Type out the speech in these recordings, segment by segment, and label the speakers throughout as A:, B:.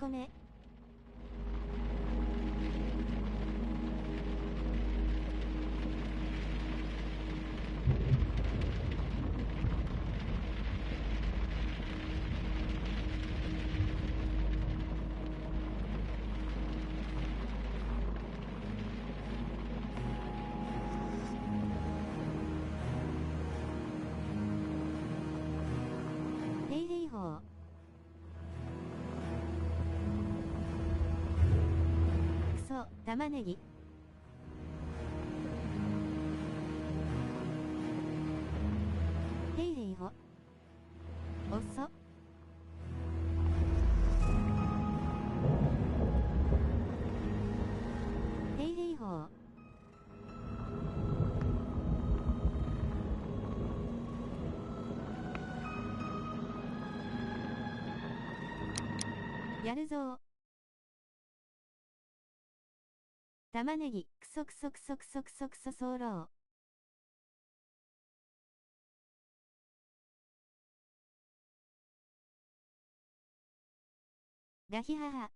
A: 個目。定例法。クソ、玉ねぎ。定例法。おそ。定例法。やるぞー。玉ねぎ、クソクソクソクソクソクソソーロー。ガヒハハ。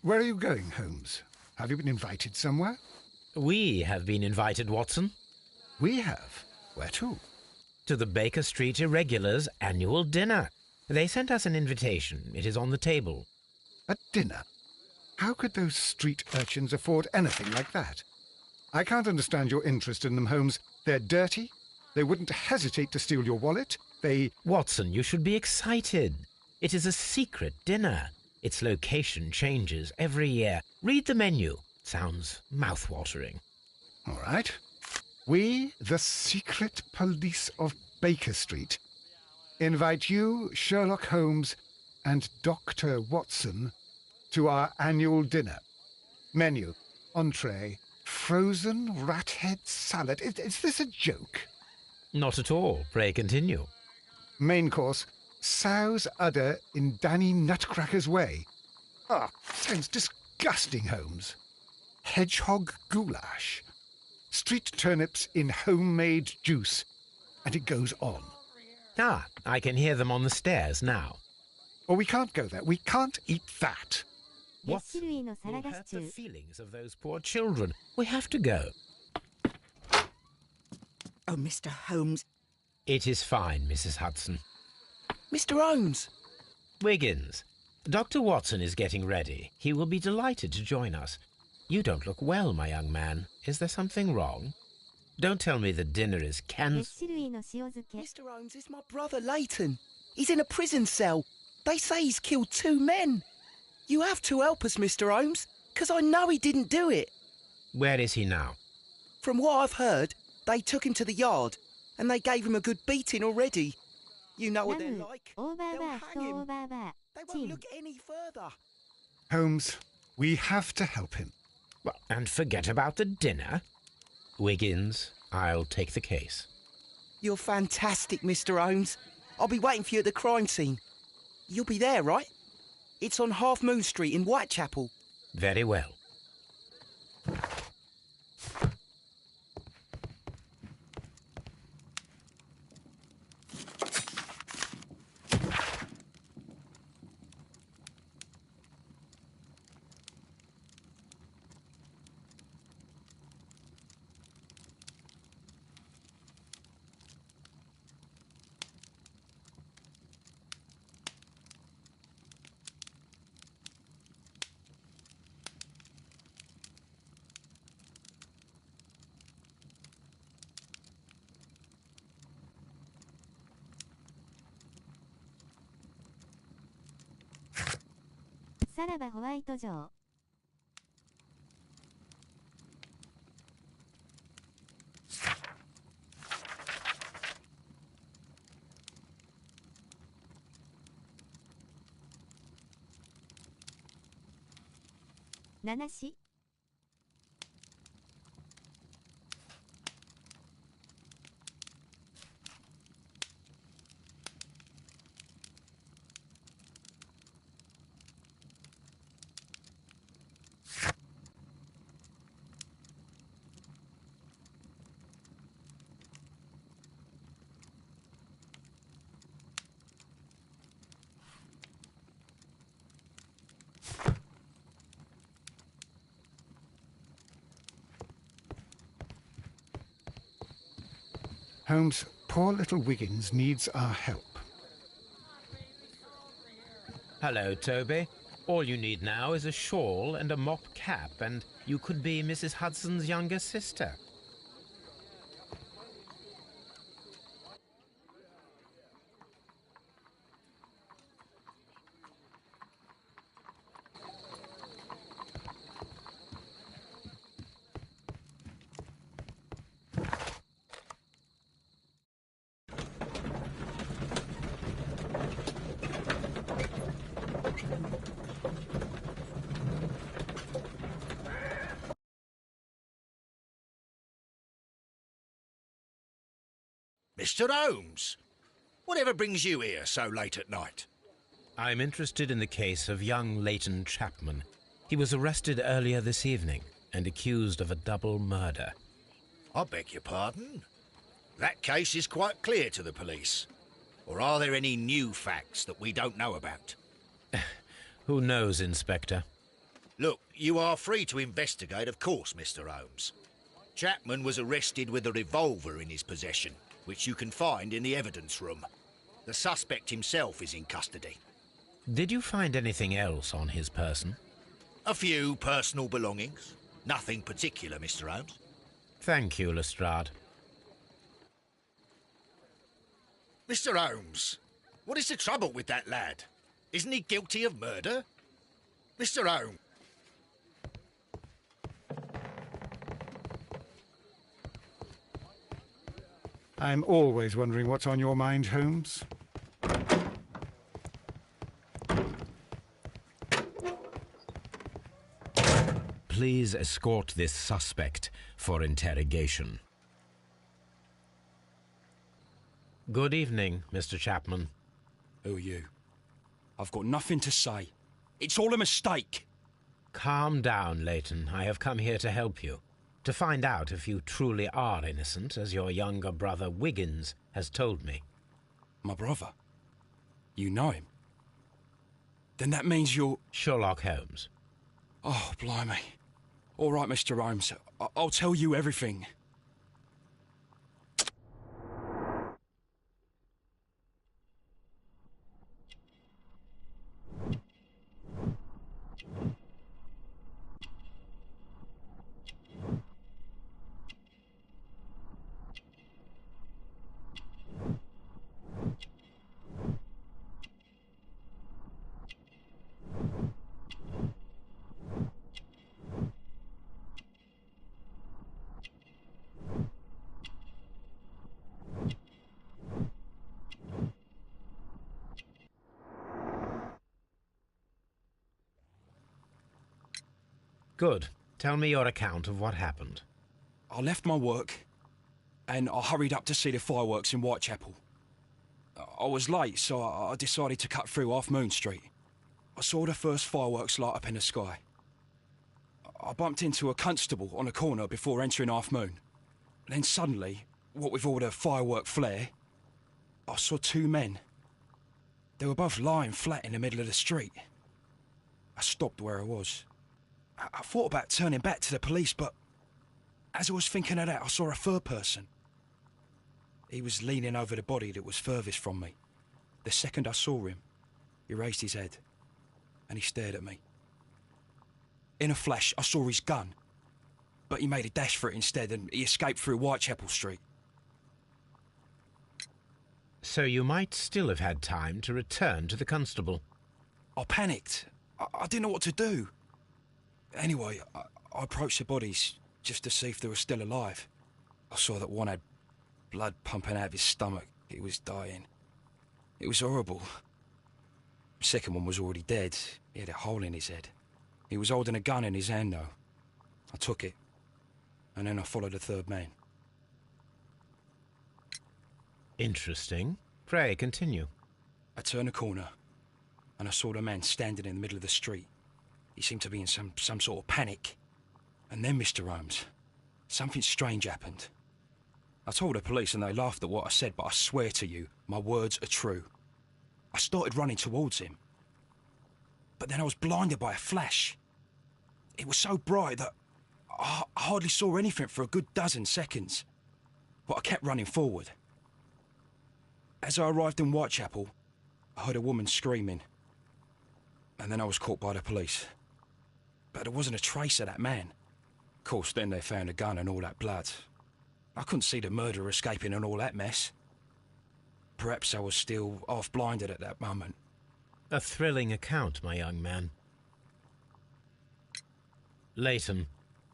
B: Where are you going, Holmes? Have you been invited somewhere?
C: We have been invited, Watson.
B: We have. Where to?
C: To the Baker Street Irregulars' annual dinner. They sent us an invitation. It is on the table.
B: A dinner? How could those street urchins afford anything like that? I can't understand your interest in them, Holmes. They're dirty. They wouldn't hesitate to steal your wallet.
C: Watson, you should be excited. It is a secret dinner. Its location changes every year. Read the menu. Sounds mouth-watering.
B: All right. We, the secret police of Baker Street, invite you, Sherlock Holmes, and Dr. Watson to our annual dinner. Menu, entree, frozen rat head salad. Is this a joke?
C: Not at all. Pray continue.
B: Main course, sow's udder in Danny Nutcracker's way. Ah, sounds disgusting, Holmes. Hedgehog goulash. Street turnips in homemade juice. And it goes on.
C: Ah, I can hear them on the stairs now.
B: Oh, we can't go there. We can't eat that.
C: What? You'll hurt the feelings of those poor children. We have to go.
D: Oh, Mr. Holmes.
C: It is fine, Mrs. Hudson.
D: Mr. Holmes!
C: Wiggins, Dr. Watson is getting ready. He will be delighted to join us. You don't look well, my young man. Is there something wrong? Don't tell me the dinner is cancelled.
D: Mr. Holmes, it's my brother, Leighton. He's in a prison cell. They say he's killed 2 men. You have to help us, Mr. Holmes, because I know he didn't do it.
C: Where is he now?
D: From what I've heard, they took him to the yard, and they gave him a good beating already. You know what they're like. They'll hang him. They won't look any further.
B: Holmes, we have to help him.
C: Well, and forget about the dinner. Wiggins, I'll take the case.
D: You're fantastic, Mr. Holmes. I'll be waiting for you at the crime scene. You'll be there, right? It's on Half Moon Street in Whitechapel.
C: Very well.
A: さらばホワイト城。七し。
B: Holmes, poor little Wiggins needs our help.
C: Hello, Toby. All you need now is a shawl and a mop cap, and you could be Mrs. Hudson's younger sister.
E: Mr. Holmes, whatever brings you here so late at night?
C: I'm interested in the case of young Leighton Chapman. He was arrested earlier this evening and accused of a double murder.
E: I beg your pardon? That case is quite clear to the police. Or are there any new facts that we don't know about?
C: Who knows, Inspector?
E: Look, you are free to investigate, of course, Mr. Holmes. Chapman was arrested with a revolver in his possession, which you can find in the evidence room. The suspect himself is in custody.
C: Did you find anything else on his person?
E: A few personal belongings. Nothing particular, Mr. Holmes.
C: Thank you, Lestrade.
E: Mr. Holmes, what is the trouble with that lad? Isn't he guilty of murder? Mr. Holmes.
B: I'm always wondering what's on your mind, Holmes.
C: Please escort this suspect for interrogation. Good evening, Mr. Chapman.
F: Who are you? I've got nothing to say. It's all a mistake.
C: Calm down, Leighton. I have come here to help you. To find out if you truly are innocent, as your younger brother Wiggins has told me.
F: My brother? You know him? Then that means you're...
C: Sherlock Holmes.
F: Oh, blimey. All right, Mr. Holmes. I'll tell you everything.
C: Good. Tell me your account of what happened.
F: I left my work and I hurried up to see the fireworks in Whitechapel. I was late, so I decided to cut through Half Moon Street. I saw the first fireworks light up in the sky. I bumped into a constable on a corner before entering Half Moon. Then suddenly, what with all the firework flare, I saw two men. They were both lying flat in the middle of the street. I stopped where I was. I thought about turning back to the police, but as I was thinking of that, I saw a third person. He was leaning over the body that was furthest from me. The second I saw him, he raised his head and he stared at me. In a flash, I saw his gun, but he made a dash for it instead and he escaped through Whitechapel Street.
C: So you might still have had time to return to the constable.
F: I panicked. I didn't know what to do. Anyway, I approached the bodies just to see if they were still alive. I saw that one had blood pumping out of his stomach. He was dying. It was horrible. The second one was already dead. He had a hole in his head. He was holding a gun in his hand, though. I took it, and then I followed the third man.
C: Interesting. Pray, continue.
F: I turned a corner, and I saw the man standing in the middle of the street. He seemed to be in some sort of panic. And then, Mr. Holmes, something strange happened. I told the police and they laughed at what I said, but I swear to you, my words are true. I started running towards him. But then I was blinded by a flash. It was so bright that I hardly saw anything for a good dozen seconds. but I kept running forward. As I arrived in Whitechapel, I heard a woman screaming, and then I was caught by the police. But there wasn't a trace of that man. Of course, then they found a gun and all that blood. I couldn't see the murderer escaping and all that mess. Perhaps I was still half-blinded at that moment.
C: A thrilling account, my young man. Leighton,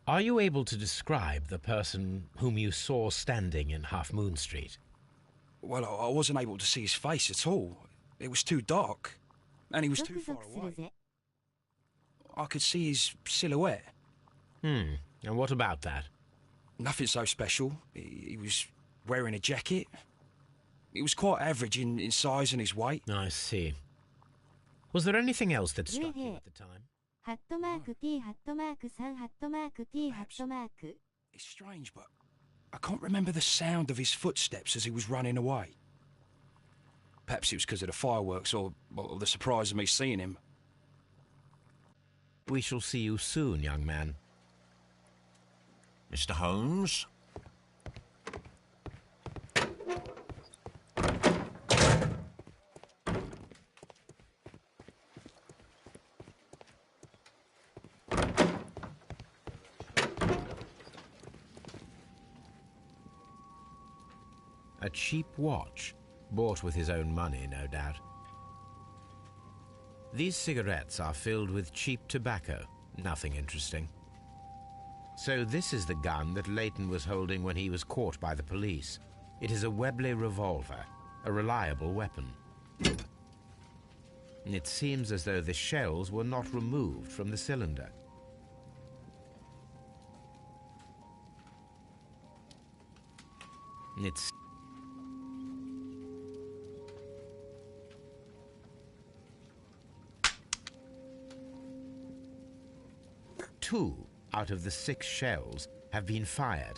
C: are you able to describe the person whom you saw standing in Half Moon Street?
F: Well, I wasn't able to see his face at all. It was too dark, and he was too
A: ゾク
F: far
A: ゾクする
F: away.
A: ぜ。
F: I could see his silhouette.
C: And what about that?
F: Nothing so special. He was wearing a jacket. He was quite average in size and his weight.
C: I see. Was there anything else that struck you at the time?
A: ハットマーク T ハットマーク3ハットマーク T ハットマーク。
F: It's strange, but I can't remember the sound of his footsteps as he was running away. Perhaps it was because of the fireworks or the surprise of me seeing him.
C: We shall see you soon, young man.
G: Mr. Holmes?
C: A cheap watch, bought with his own money, no doubt. These cigarettes are filled with cheap tobacco, nothing interesting. So this is the gun that Leighton was holding when he was caught by the police. It is a Webley revolver, a reliable weapon. It seems as though the shells were not removed from the cylinder. It's 2 out of the 6 shells have been fired.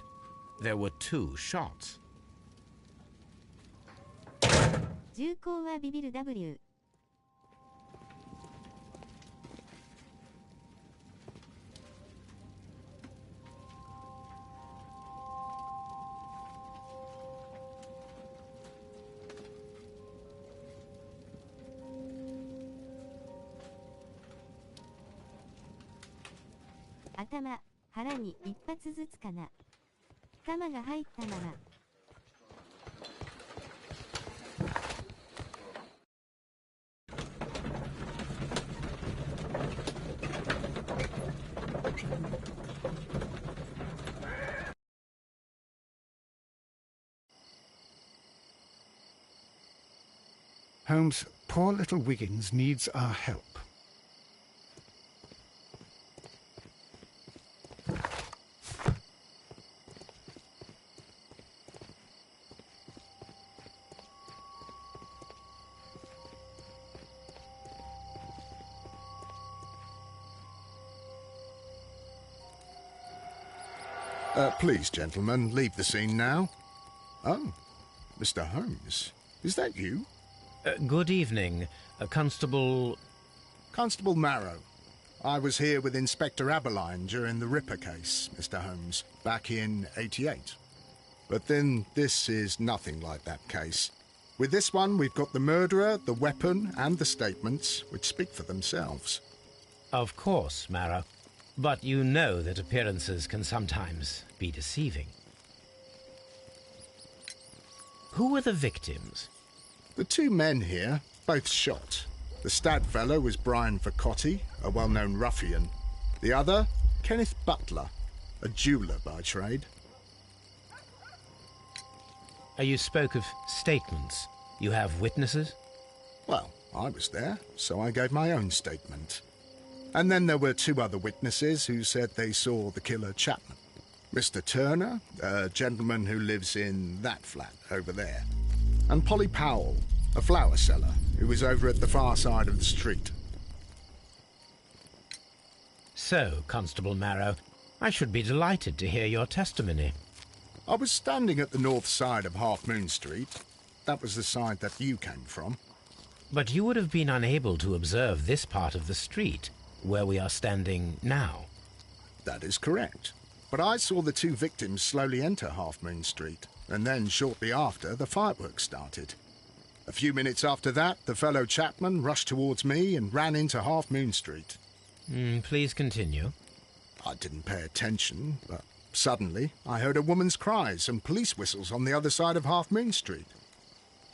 C: There were 2 shots.
A: 銃口はビビる W。 頭、腹に1発ずつかな。弾が入ったまま。
B: Holmes, poor little Wiggins needs our help.
H: Please, gentlemen, leave the scene now. Oh, Mr. Holmes, is that you?
C: Good evening, Constable...
H: Constable Marrow. I was here with Inspector Aberline during the Ripper case, Mr. Holmes, back in '88. But then this is nothing like that case. With this one, we've got the murderer, the weapon, and the statements, which speak for themselves.
C: Of course, Marrow. But you know that appearances can sometimes be deceiving. Who were the victims?
H: The 2 men here, both shot. The stab fellow was Brian Vercotti, a well-known ruffian. The other, Kenneth Butler, a jeweller by trade.
C: You spoke of statements. You have witnesses?
H: Well, I was there, so I gave my own statement. And then there were 2 other witnesses who said they saw the killer Chapman. Mr. Turner, a gentleman who lives in that flat over there. And Polly Powell, a flower seller, who was over at the far side of the street.
C: So, Constable Marrow, I should be delighted to hear your testimony.
H: I was standing at the north side of Half Moon Street. That was the side that you came from.
C: But you would have been unable to observe this part of the street, where we are standing now.
H: That is correct. but I saw the two victims slowly enter Half Moon Street, and then shortly after, the fireworks started. A few minutes after that, the fellow Chapman rushed towards me and ran into Half Moon Street.
C: Please continue.
H: I didn't pay attention, but suddenly I heard a woman's cries and police whistles on the other side of Half Moon Street.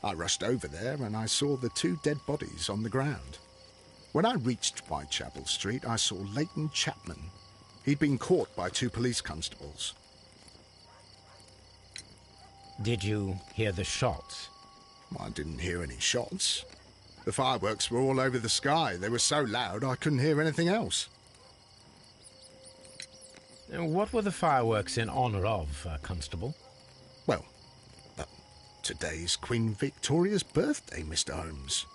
H: I rushed over there and I saw the two dead bodies on the ground. When I reached Whitechapel Street, I saw Leighton Chapman. He'd been caught by two police constables.
C: Did you hear the shots?
H: I didn't hear any shots. The fireworks were all over the sky. They were so loud I couldn't hear anything else.
C: What were the fireworks in honour of, Constable?
H: Well, today's Queen Victoria's birthday, Mr. Holmes.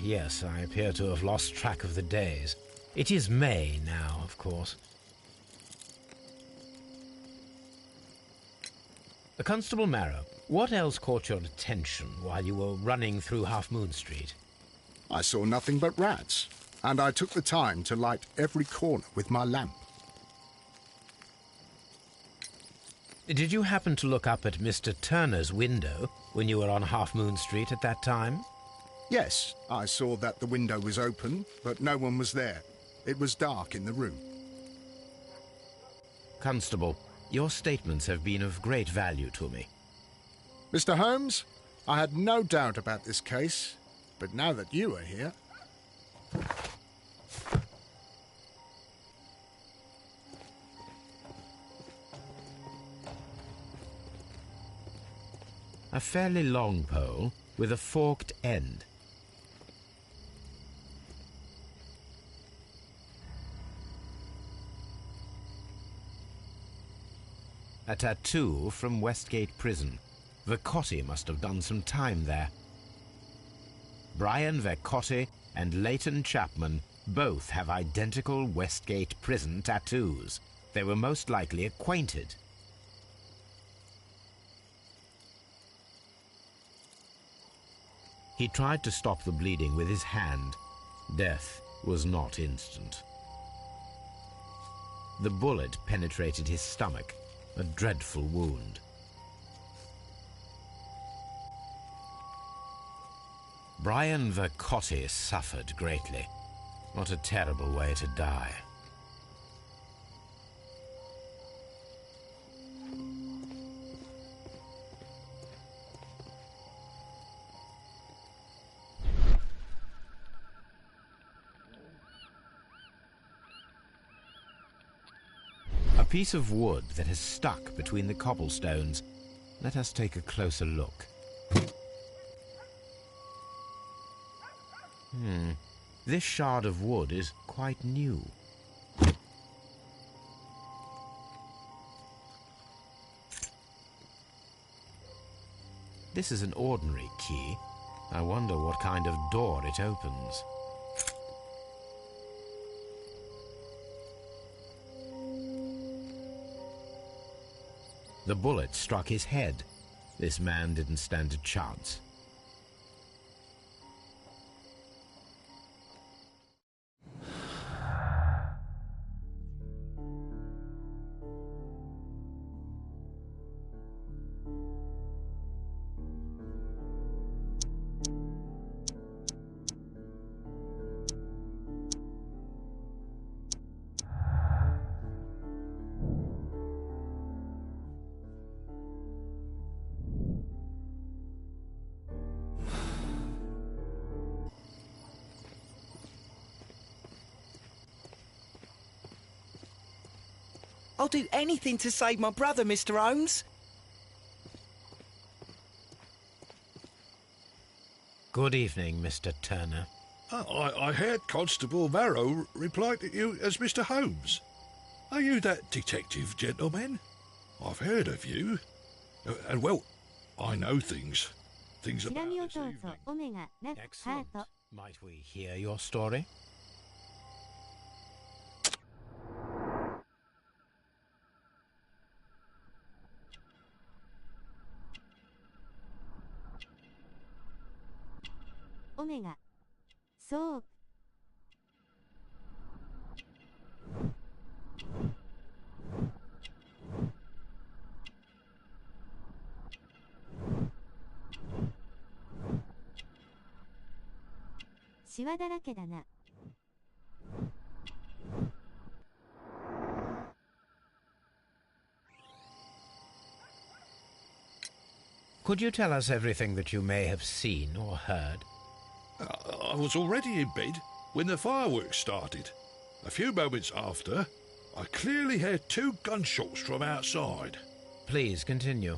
C: Yes, I appear to have lost track of the days. It is May now, of course. Constable Marrow, what else caught your attention while you were running through Half Moon Street?
H: I saw nothing but rats, and I took the time to light every corner with my lamp.
C: Did you happen to look up at Mr. Turner's window when you were on Half Moon Street at that time?
H: Yes, I saw that the window was open, but no one was there. It was dark in the room.
C: Constable, your statements have been of great value to me.
H: Mr. Holmes, I had no doubt about this case, but now that you are here...
C: A fairly long pole with a forked end. A tattoo from Westgate Prison. Vercotti must have done some time there. Brian Vercotti and Leighton Chapman both have identical Westgate Prison tattoos. They were most likely acquainted. He tried to stop the bleeding with his hand. Death was not instant. The bullet penetrated his stomach, a dreadful wound. Brian Vercotti suffered greatly. What a terrible way to die. A piece of wood that has stuck between the cobblestones. Let us take a closer look. This shard of wood is quite new. This is an ordinary key. I wonder what kind of door it opens. The bullet struck his head. This man didn't stand a chance.
D: I'll do anything to save my brother, Mr. Holmes.
C: Good evening, Mr. Turner.
G: I heard Constable Marrow reply to you as Mr. Holmes. Are you that detective gentleman? I've heard of you. And well, I know things about
A: チラ見を
G: this
A: どう
G: evening.
A: ぞオメガナフハー
C: Excellent.
A: ト
C: Might we hear your story?
A: Omega. So. シワだらけだな。
C: Could you tell us everything that you may have seen or heard?
G: I was already in bed when the fireworks started. A few moments after, I clearly heard 2 gunshots from outside.
C: Please continue.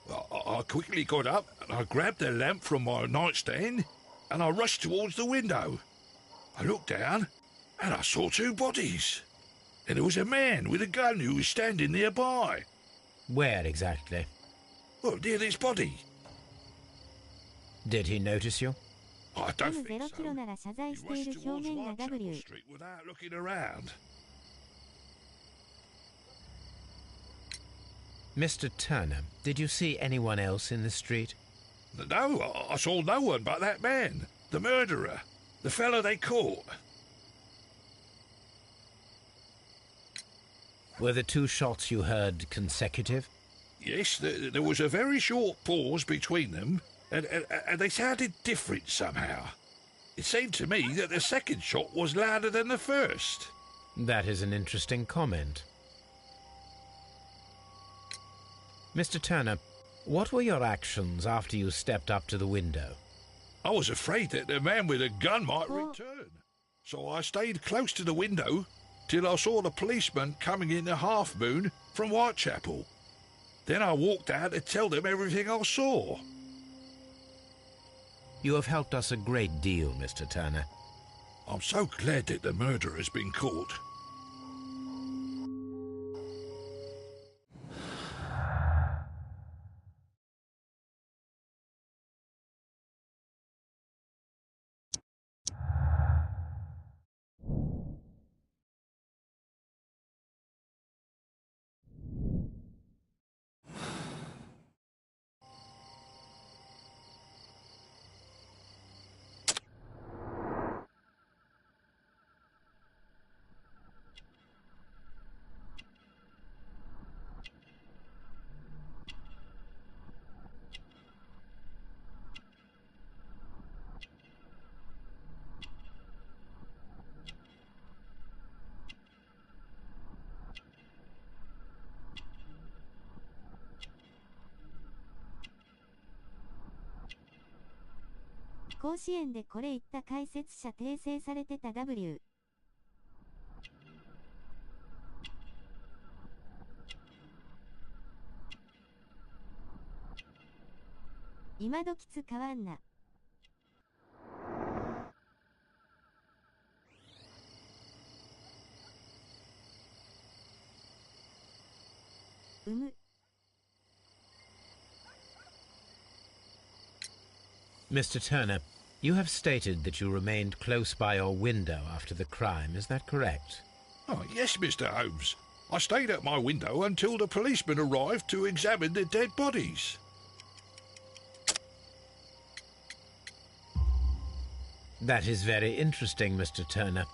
G: I quickly got up and I grabbed the lamp from my nightstand and I rushed towards the window. I looked down and I saw 2 bodies. And there was a man with a gun who was standing nearby.
C: Where exactly?
G: Well, near this body.
C: Did he notice you?
G: I don't think
A: 0
G: so.
A: キロなら謝罪してい
G: He
A: る
G: rushed
A: 表
G: towards
A: 現が
G: Whitechapel
A: W。
G: Street without looking around.
C: Mr. Turner, did you see anyone else in the street?
G: No, I saw no one but that man, the murderer, the fellow they caught.
C: Were the 2 shots you heard consecutive?
G: Yes, there was a very short pause between them, and they sounded different somehow. It seemed to me that the second shot was louder than the first.
C: That is an interesting comment. Mr. Turner, what were your actions after you stepped up to the window?
G: I was afraid that the man with a gun might return, so I stayed close to the window till I saw the policeman coming in the half moon from Whitechapel. Then I walked out to tell them everything I saw.
C: You have helped us a great deal, Mr. Turner.
G: I'm so glad that the murderer has been caught.
A: 「甲子園でこれ言った解説者訂正されてた W」今時使わんな。む。
C: Mr. Turner, you have stated that you remained close by your window after the crime, is that correct?
G: Oh, yes, Mr. Holmes. I stayed at my window until the policeman arrived to examine the dead bodies.
C: That is very interesting, Mr. Turner.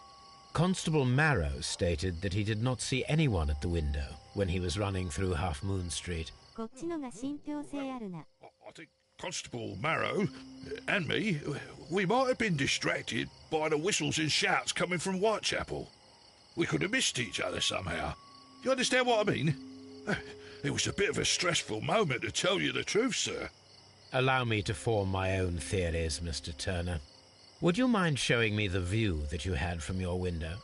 C: Constable Marrow stated that he did not see anyone at the window when he was running through Half Moon Street.
A: こっちのが信憑性あるな。
G: I think Constable Marrow and me, we might have been distracted by the whistles and shouts coming from Whitechapel. We could have missed each other somehow. You understand what I mean? It was a bit of a stressful moment, to tell you the truth, sir.
C: Allow me to form my own theories, Mr. Turner. Would you mind showing me the view that you had from your window?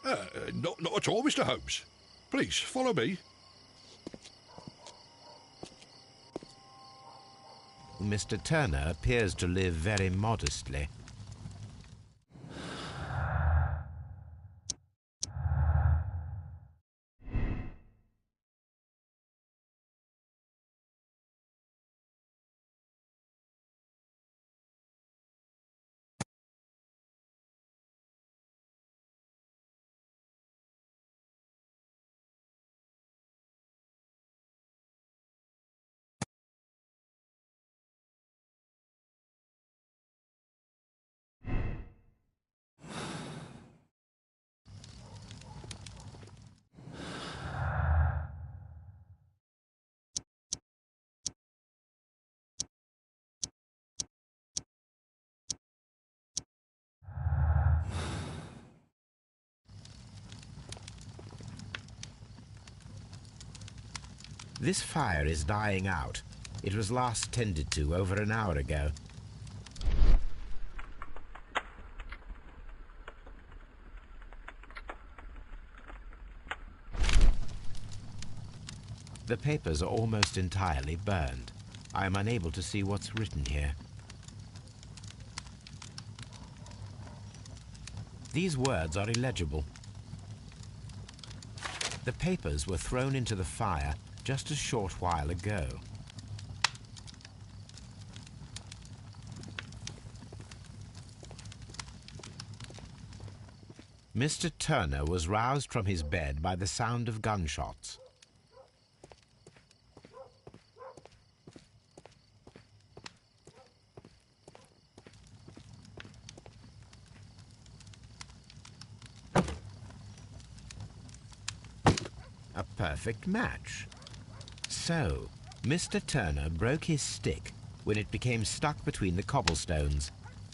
G: Not at all, Mr. Holmes. Please, follow me.
C: Mr. Turner appears to live very modestly. This fire is dying out. It was last tended to over an hour ago. The papers are almost entirely burned. I am unable to see what's written here. These words are illegible. The papers were thrown into the fire just a short while ago. Mr. Turner was roused from his bed by the sound of gunshots. A perfect match. So, Mr. Turner broke his stick when it became stuck between the cobblestones.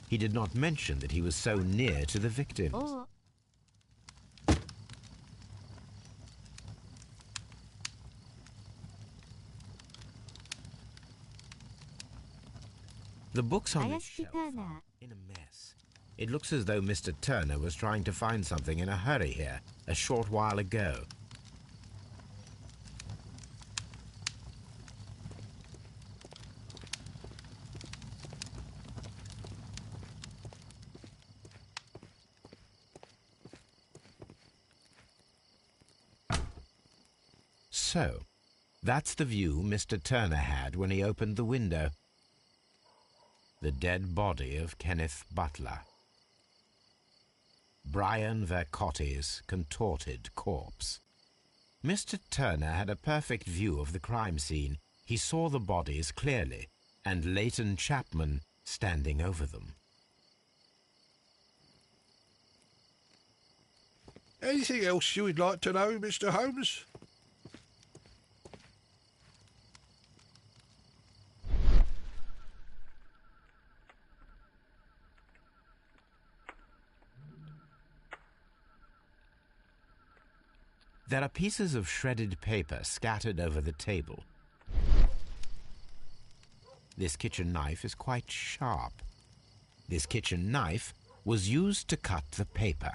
C: He did not mention that he was so near to the victims.
A: Oh.
C: The books on the shelf are in a mess. It looks as though Mr. Turner was trying to find something in a hurry here a short while ago. So, that's the view Mr. Turner had when he opened the window. The dead body of Kenneth Butler. Brian Vercotti's contorted corpse. Mr. Turner had a perfect view of the crime scene. He saw the bodies clearly, and Leighton Chapman standing over them.
G: Anything else you would like to know, Mr. Holmes?
C: There are pieces of shredded paper scattered over the table. This kitchen knife is quite sharp. This kitchen knife was used to cut the paper.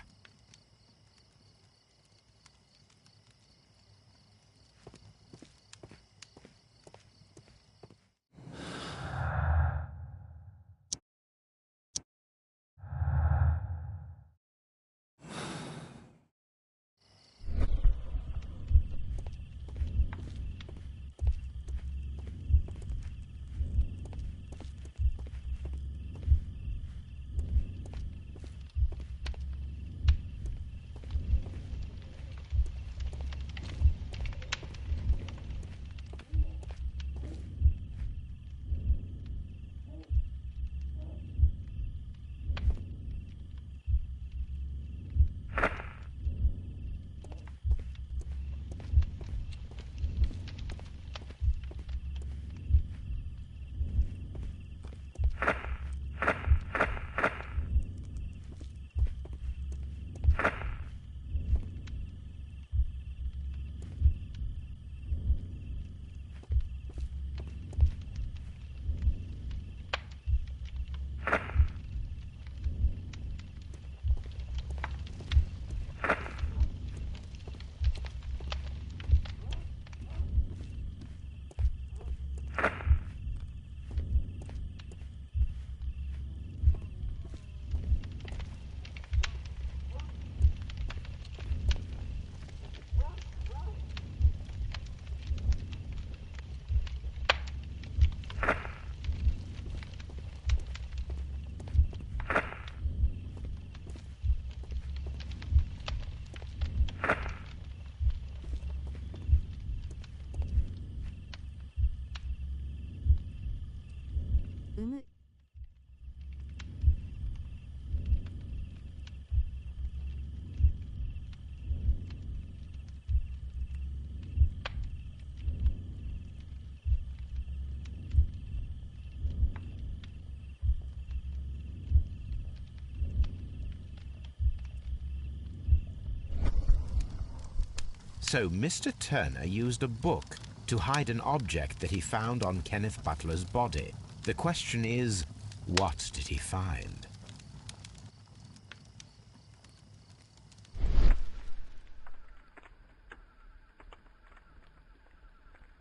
C: So Mr. Turner used a book to hide an object that he found on Kenneth Butler's body. The question is, what did he find?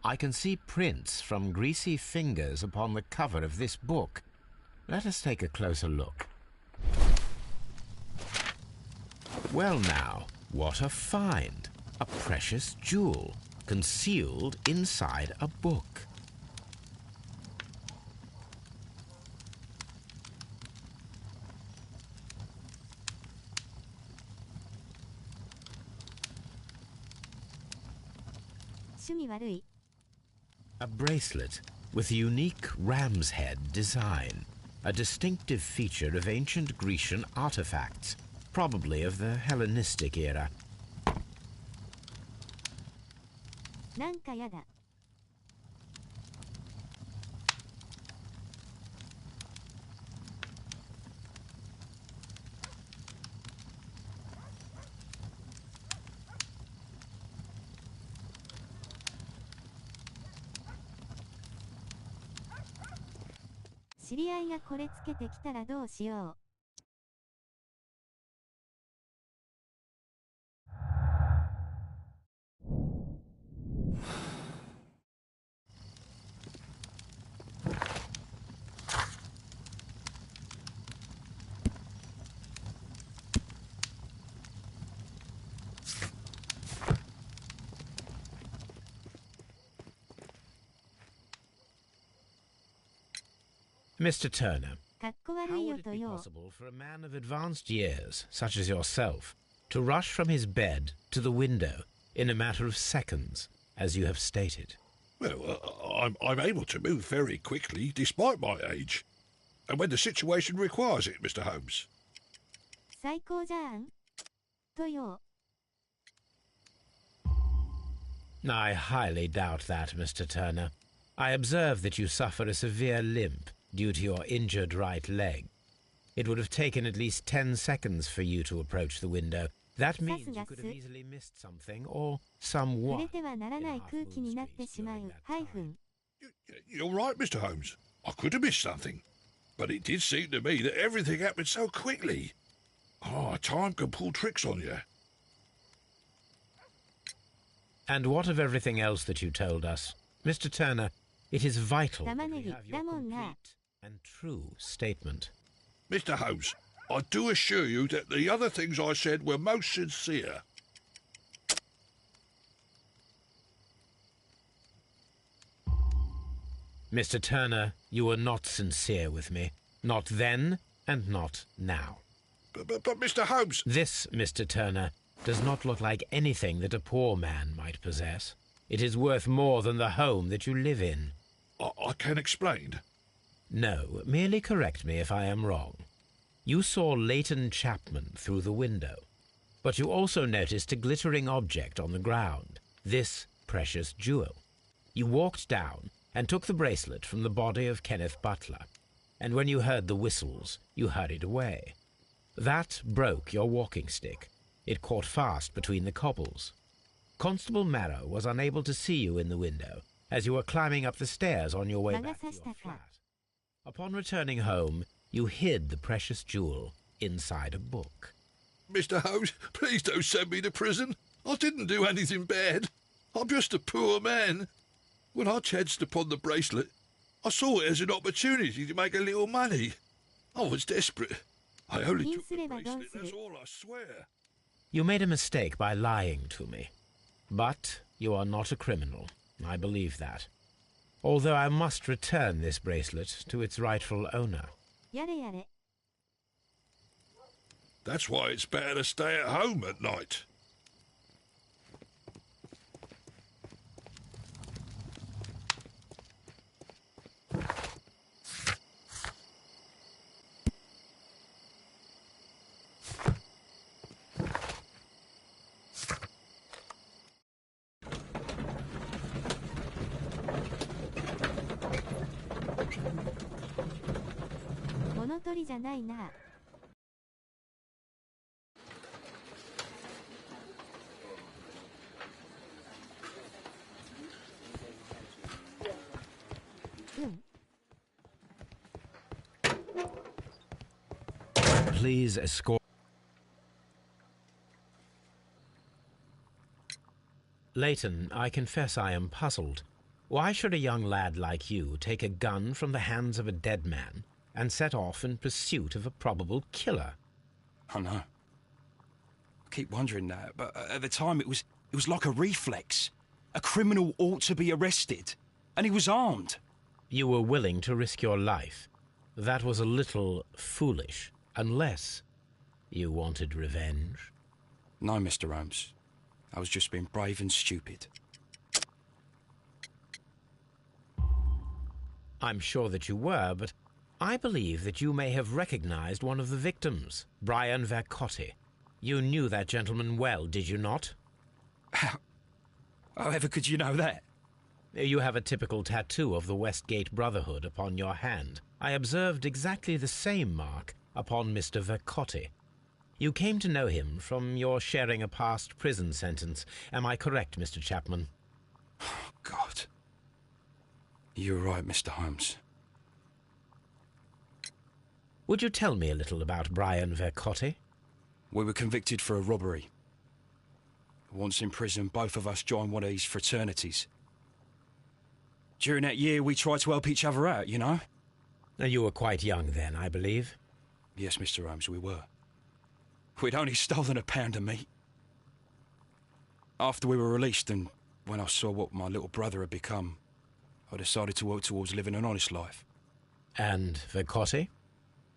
C: I can see prints from greasy fingers upon the cover of this book. Let us take a closer look. Well now, what a find! A precious jewel, concealed inside a book. A bracelet with a unique ram's head design, a distinctive feature of ancient Grecian artifacts, probably of the Hellenistic era.
A: なんかやだ。知り合いがこれつけてきたらどうしよう。
C: Mr. Turner,
A: かっこ
C: how
A: 悪い
C: would
A: よ
C: it
A: と
C: be
A: よ。
C: possible for a man of advanced years, such as yourself, to rush from his bed to the window in a matter of seconds, as you have stated?
G: Well, I'm able to move very quickly, despite my age. And when the situation requires it, Mr. Holmes.
A: 最高じゃん。とよ。
C: I highly doubt that, Mr. Turner. I observe that you suffer a severe limp due to your injured right leg. It would have taken at least 10 seconds for you to approach the window. That means you could have easily missed something or
A: 触
C: someone.
A: れてはならない空気になってしまう。ハイフン。
G: You're right, Mr. Holmes. I could have missed something. But it did seem to me that everything happened so quickly. Oh, time can pull tricks on you.
C: And what of everything else that you told us? Mr. Turner, it is vital that we
A: 玉ねぎ、
C: have
A: だ
C: your
A: もんな。
C: complete and true statement.
G: Mr. Holmes, I do assure you that the other things I said were most sincere.
C: Mr. Turner, you were not sincere with me. Not then and not now.
G: But Mr. Holmes...
C: This, Mr. Turner, does not look like anything that a poor man might possess. It is worth more than the home that you live in.
G: I can explain.
C: No, merely correct me if I am wrong. You saw Leighton Chapman through the window, but you also noticed a glittering object on the ground, this precious jewel. You walked down and took the bracelet from the body of Kenneth Butler, and when you heard the whistles, you hurried away. That broke your walking stick. It caught fast between the cobbles. Constable Marrow was unable to see you in the window as you were climbing up the stairs on your way back to your flat. Upon returning home, you hid the precious jewel inside a book.
G: Mr. Holmes, please don't send me to prison. I didn't do anything bad. I'm just a poor man. When I chanced upon the bracelet, I saw it as an opportunity to make a little money. I was desperate. I only took the bracelet, that's all, I swear.
C: You made a mistake by lying to me. But you are not a criminal. I believe that. Although I must return this bracelet to its rightful owner.
A: やれやれ。
G: That's why it's better to stay at home at night.
A: "物取りじゃないな。
C: please escort... Leighton, I confess I am puzzled. Why should a young lad like you take a gun from the hands of a dead man and set off in pursuit of a probable killer?
F: I know. I keep wondering that, but at the time it was like a reflex. A criminal ought to be arrested, and he was armed.
C: You were willing to risk your life. That was a little foolish, unless you wanted revenge.
F: No, Mr. Holmes. I was just being brave and stupid.
C: I'm sure that you were, but I believe that you may have recognized one of the victims, Brian Vercotti. You knew that gentleman well, did you not?
F: However could you know that?
C: You have a typical tattoo of the Westgate Brotherhood upon your hand. I observed exactly the same mark upon Mr. Vercotti. You came to know him from your sharing a past prison sentence. Am I correct, Mr. Chapman?
F: Oh, God. You're right, Mr. Holmes.
C: Would you tell me a little about Brian Vercotti?
F: We were convicted for a robbery. Once in prison, both of us joined one of these fraternities. During that year, we tried to help each other out, you know?
C: You were quite young then, I believe.
F: Yes, Mr. Holmes, we were. We'd only stolen a pound of meat. After we were released, and when I saw what my little brother had become, I decided to work towards living an honest life.
C: And Vercotti?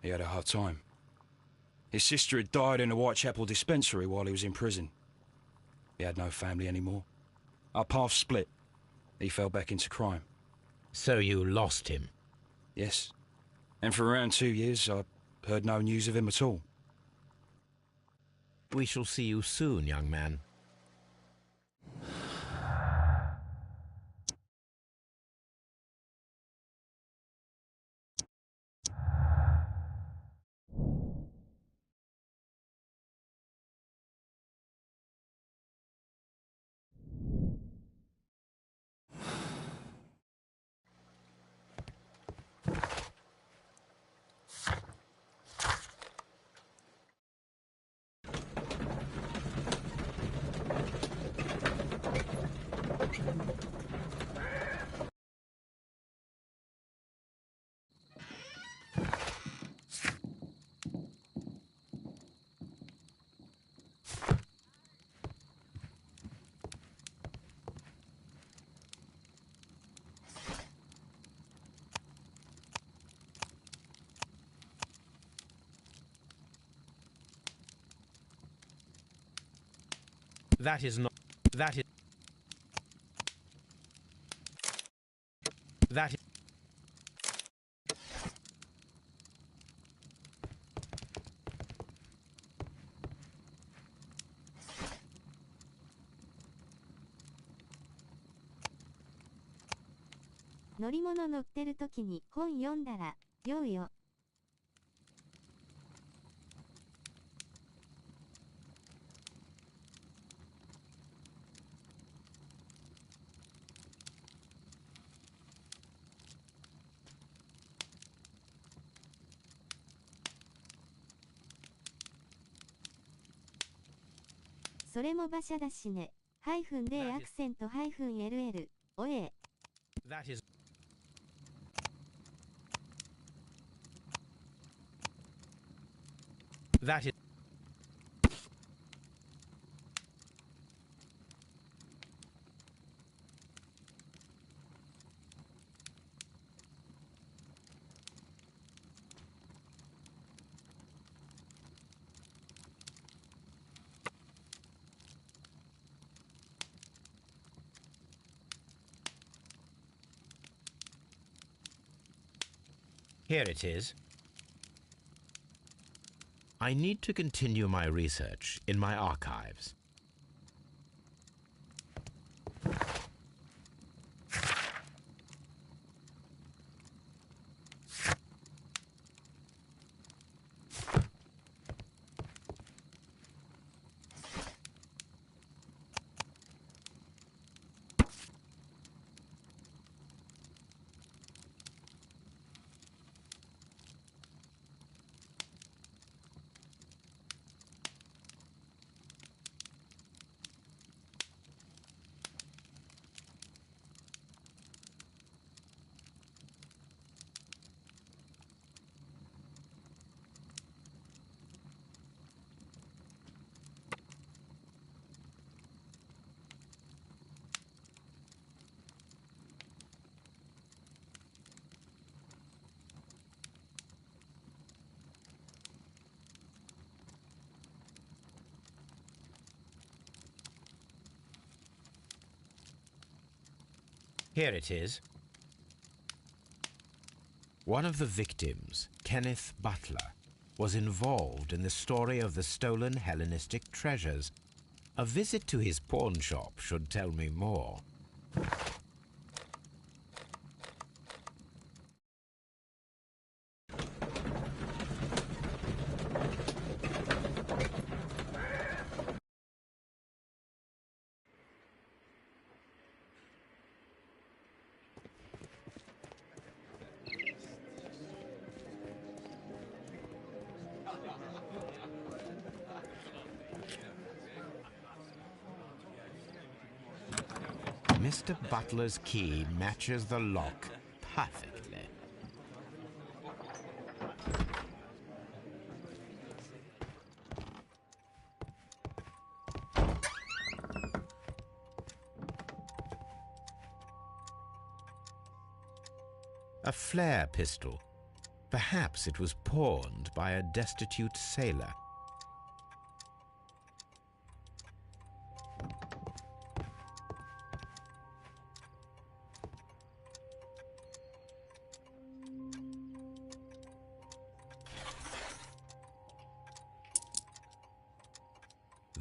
F: He had a hard time. His sister had died in a Whitechapel dispensary while he was in prison. He had no family anymore. Our paths split. He fell back into crime.
C: So you lost him?
F: Yes. And for around 2 years, I heard no news of him at all.
C: We shall see you soon, young man. That is not... That is... That is...
A: 乗り物乗ってる時に本読んだら酔うよ。それも馬車だしね。ハイフンでアクセントハイフン LL。おえ。
C: That is... That is... Here it is. I need to continue my research in my archives. Here it is. One of the victims, Kenneth Butler, was involved in the story of the stolen Hellenistic treasures. A visit to his pawn shop should tell me more. Mr. Butler's key matches the lock perfectly. A flare pistol. Perhaps it was pawned by a destitute sailor.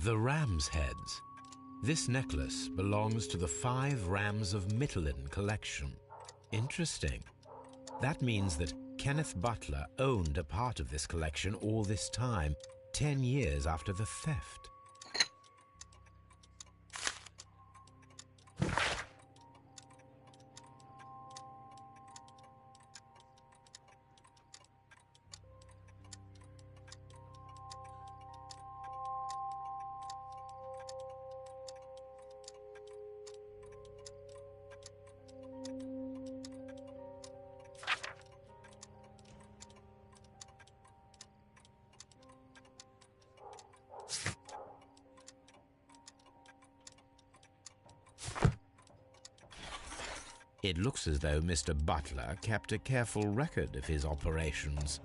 C: The ram's heads. This necklace belongs to the 5 Rams of Mittelin collection. Interesting. That means that Kenneth Butler owned a part of this collection all this time, 10 years after the theft. It looks as though Mr. Butler kept a careful record of his operations.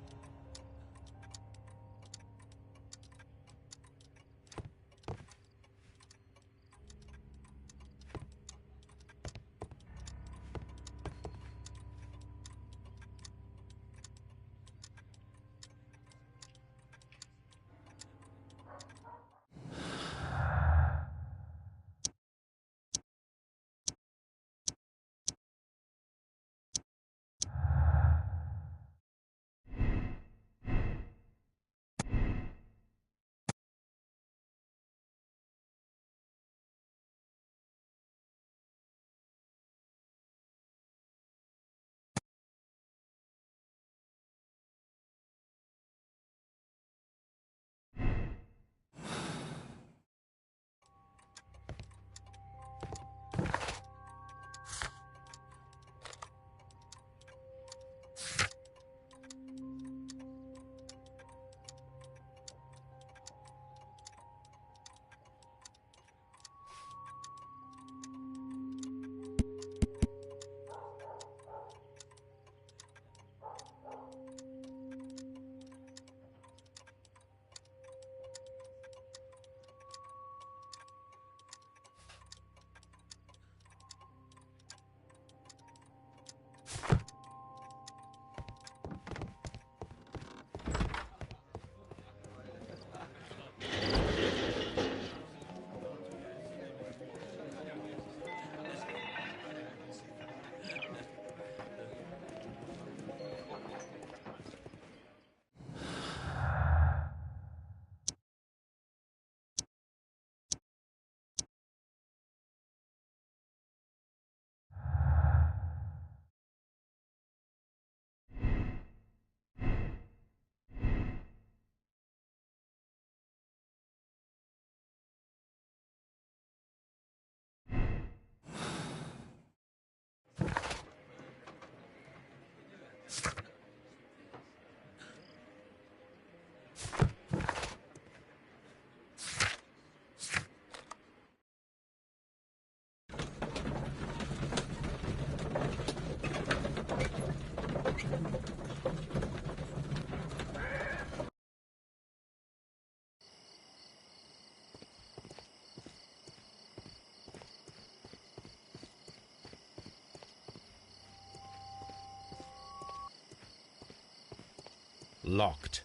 C: Locked.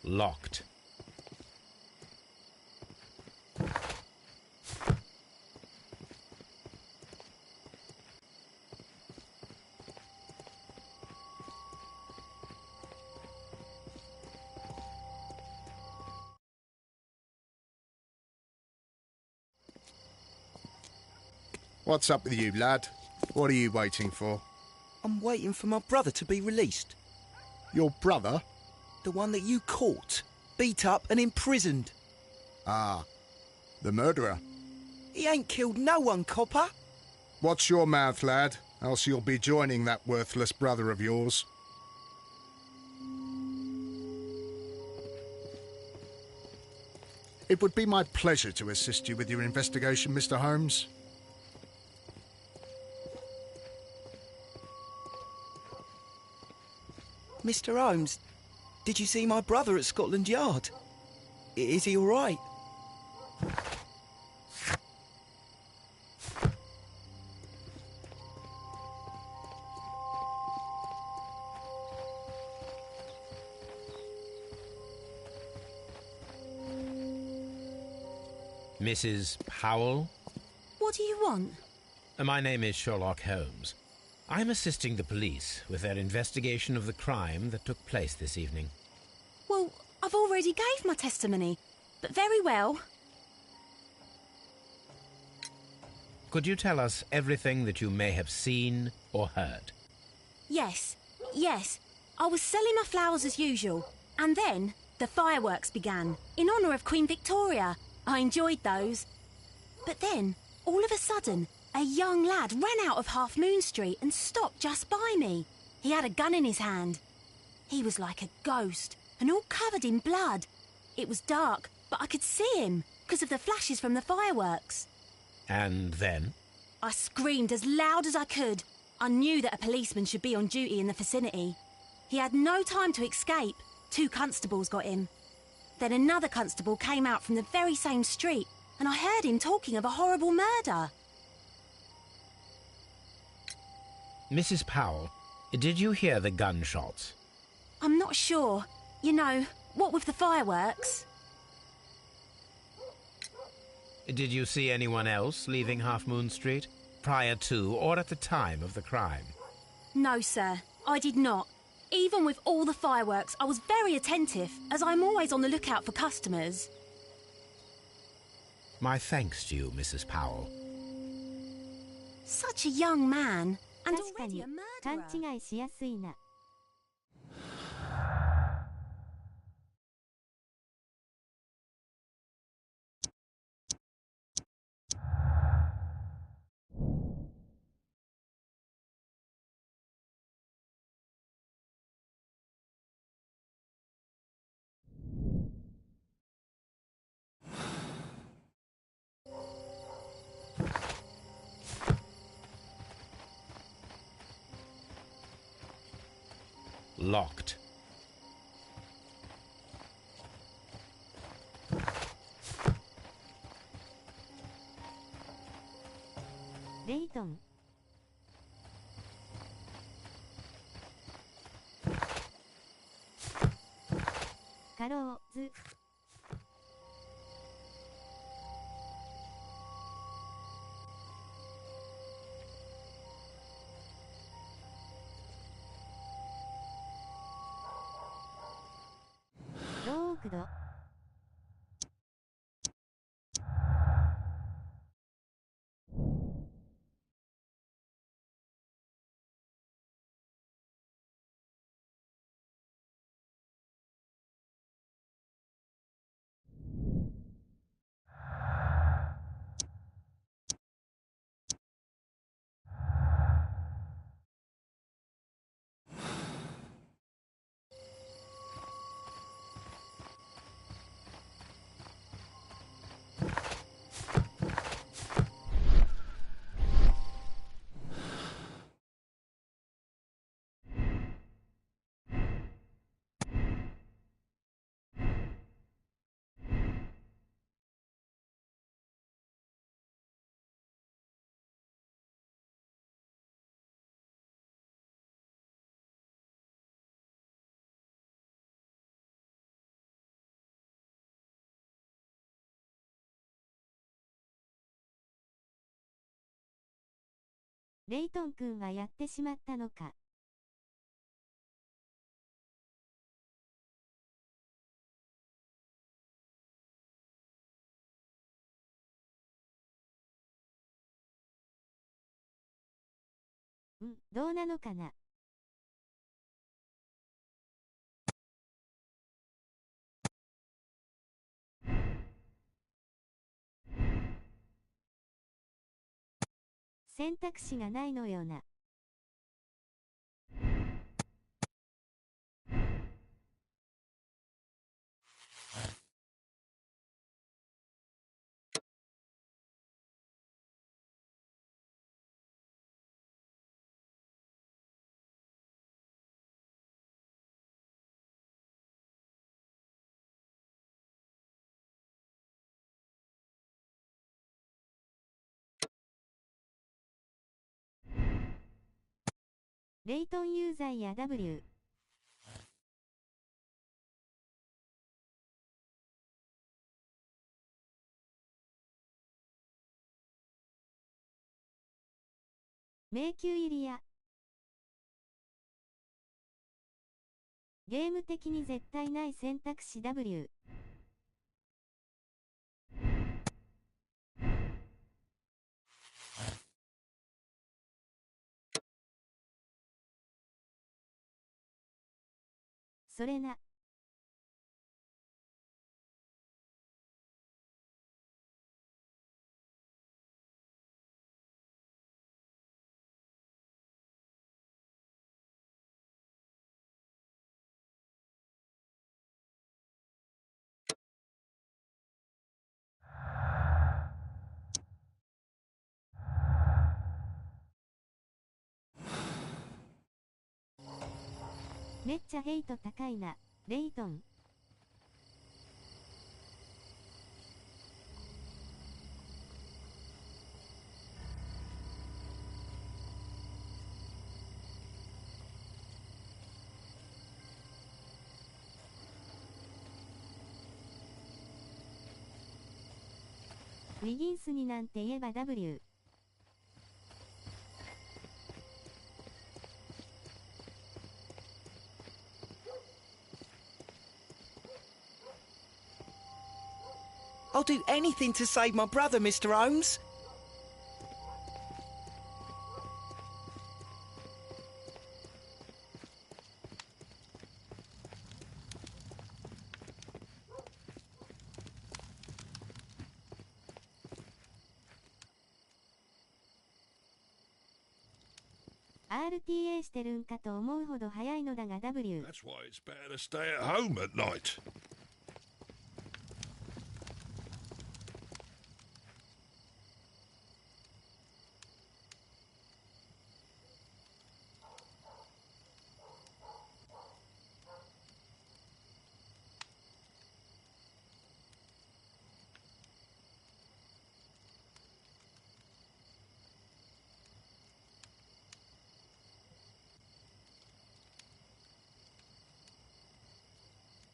C: Locked.
H: What's up with you, lad? What are you waiting for?
D: I'm waiting for my brother to be released.
H: Your brother?
D: The one that you caught, beat up and imprisoned.
H: Ah, the murderer.
D: He ain't killed no one, copper.
H: Watch your mouth, lad, else you'll be joining that worthless brother of yours. It would be my pleasure to assist you with your investigation, Mr. Holmes.
D: Mr. Holmes, did you see my brother at Scotland Yard? Is he all right?
C: Mrs. Powell?
I: What do you want?
C: My name is Sherlock Holmes. I'm assisting the police with their investigation of the crime that took place this evening.
I: Well, I've already gave my testimony, but very well.
C: Could you tell us everything that you may have seen or heard?
I: Yes. I was selling my flowers as usual, and then the fireworks began, in honour of Queen Victoria. I enjoyed those. But then, all of a sudden, a young lad ran out of Half Moon Street and stopped just by me. He had a gun in his hand. He was like a ghost, and all covered in blood. It was dark, but I could see him, because of the flashes from the fireworks.
C: And then?
I: I screamed as loud as I could. I knew that a policeman should be on duty in the vicinity. He had no time to escape. 2 constables got him. Then another constable came out from the very same street, and I heard him talking of a horrible murder.
C: Mrs. Powell, did you hear the gunshots?
I: I'm not sure. You know, what with the fireworks?
C: Did you see anyone else leaving Half Moon Street, prior to or at the time of the crime?
I: No, sir, I did not. Even with all the fireworks, I was very attentive, as I'm always on the lookout for customers.
C: My thanks to you, Mrs. Powell.
I: Such a young man, and
A: 確か
I: already
A: に
I: a
A: 勘
I: murderer.
A: 違いしやすいな。
C: Locked.
A: レイトン。カローズ。ロークド。レイトン君はやってしまったのか。どうなのかな。選択肢がないのよな。レイトンユーザーや W。迷宮入りや。ゲーム的に絶対ない選択肢 W。それな。めっちゃヘイト高いな、レイトン。ウィギンスになんて言えば W。I'll
D: do anything to save my brother, Mr. Holmes.
A: RTA してるんかと思うほど早いのだが W。That's
G: why it's better to stay at home at night.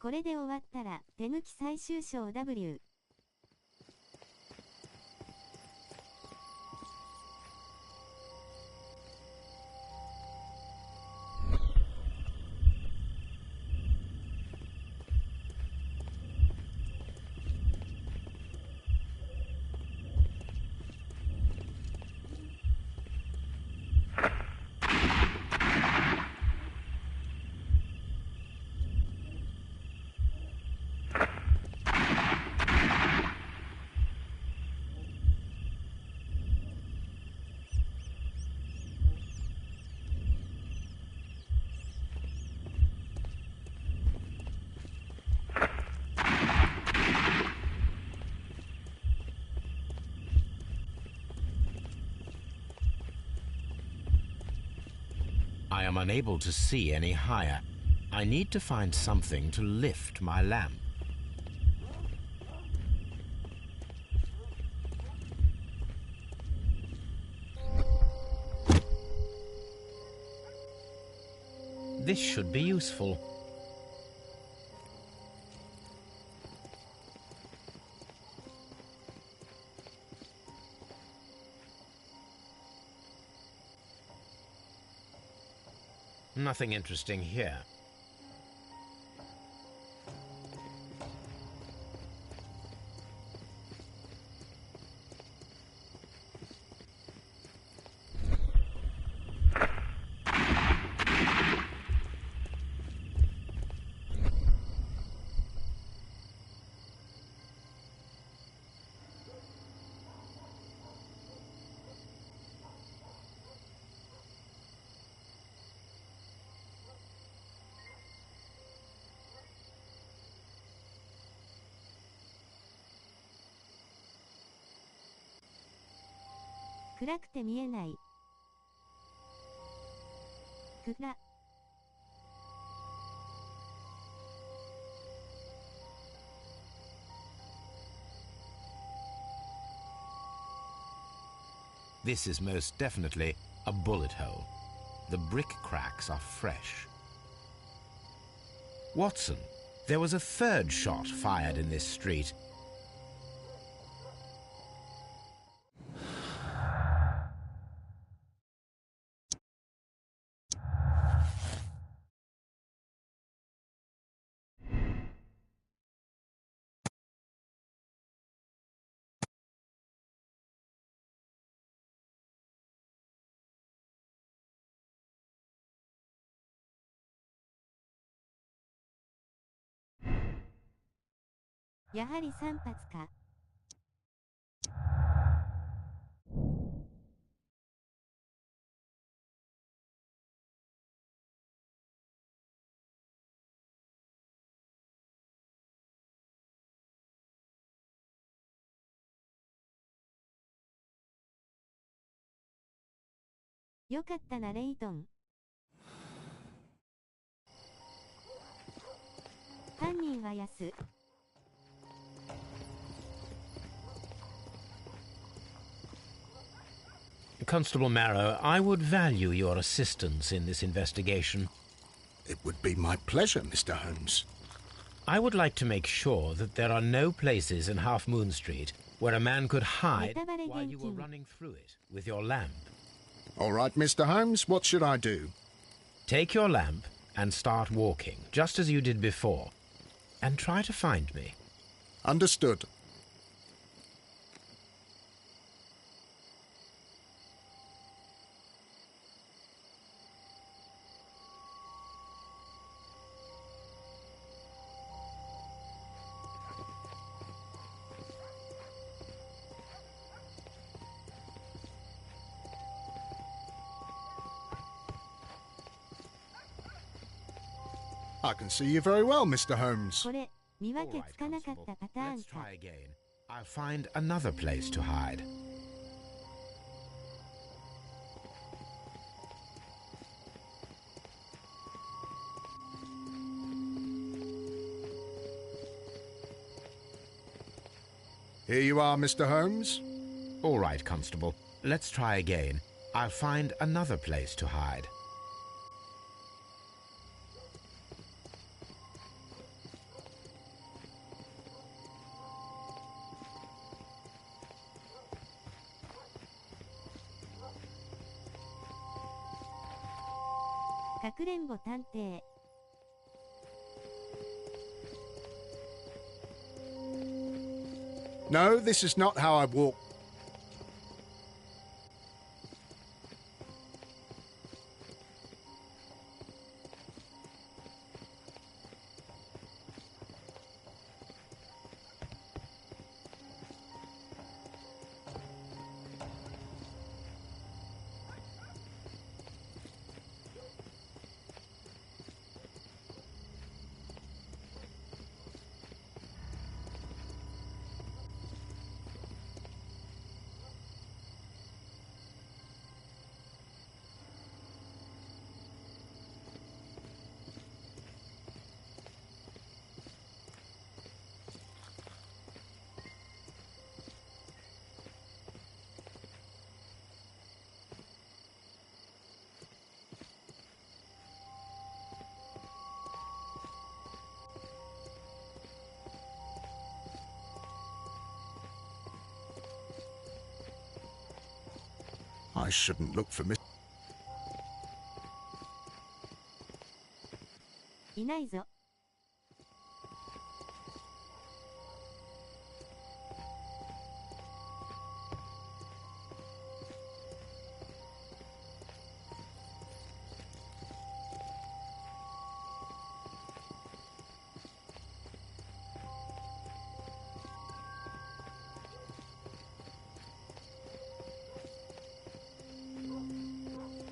A: これで終わったら手抜き最終章 W。I
C: am unable to see any higher. I need to find something to lift my lamp. This should be useful. Nothing interesting here.
A: 暗くて見えない。暗。
C: This is most definitely a bullet hole. The brick cracks are fresh. Watson, there was a third shot fired in this street. .
A: やはり3発か。よかったなレイトン。犯人は安。
C: Constable Marrow, I would value your assistance in this investigation.
H: It would be my pleasure, Mr. Holmes.
C: I would like to make sure that there are no places in Half Moon Street where a man could hide while you were running through it with your lamp.
H: All right, Mr. Holmes, what should I do?
C: Take your lamp and start walking, just as you did before, and try to find me.
H: Understood. I can see you very well, Mr. Holmes.
A: これ、見分けつかなかったパターン
C: Let's
A: か。
C: try again. I'll find another place to hide.
H: Here you are, Mr. Holmes.
C: All right, Constable. Let's try again. I'll find another place to hide. .
A: かくれんぼ探偵。
H: No, this is not how I walk. I shouldn't look for Miss...
A: いないぞ。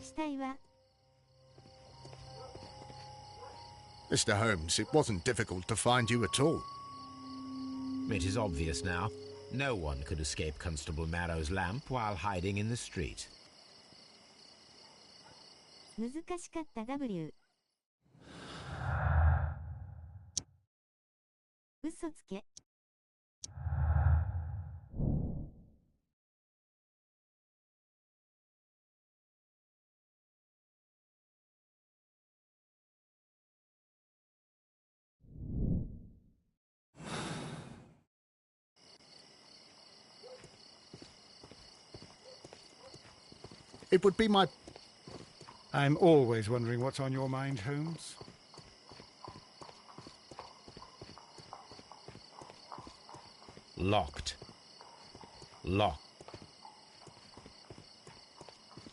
A: 死体は
H: Mr. Holmes, it wasn't difficult to find you at all.
C: It is obvious now. No one could escape Constable Marrow's lamp while hiding in the street.
A: 難しかった W。嘘つけ。
H: It would be my...
B: I'm always wondering what's on your mind, Holmes.
C: Locked. Locked.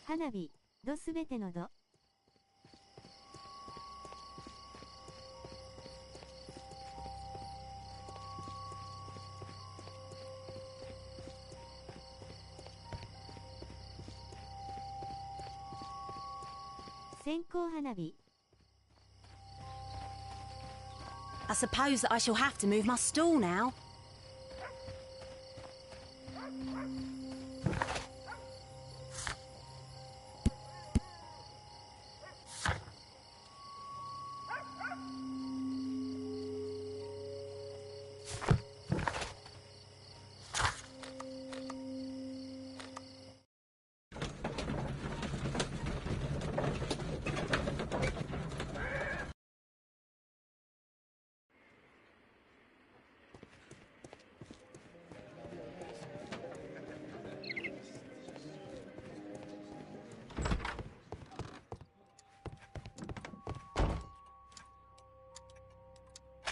A: 花火、どすべてのど。線香花火。
I: I suppose that I shall have to move my stool now.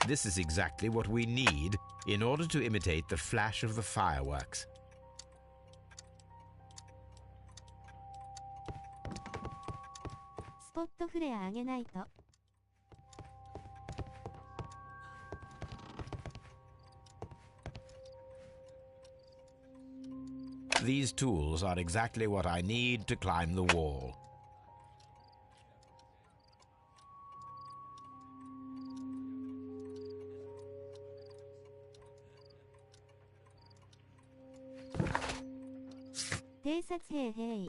C: This is exactly what we need in order to imitate the flash of the fireworks.
A: スポットフレア上げないと。
C: These tools are exactly what I need to climb the wall.
A: Hey.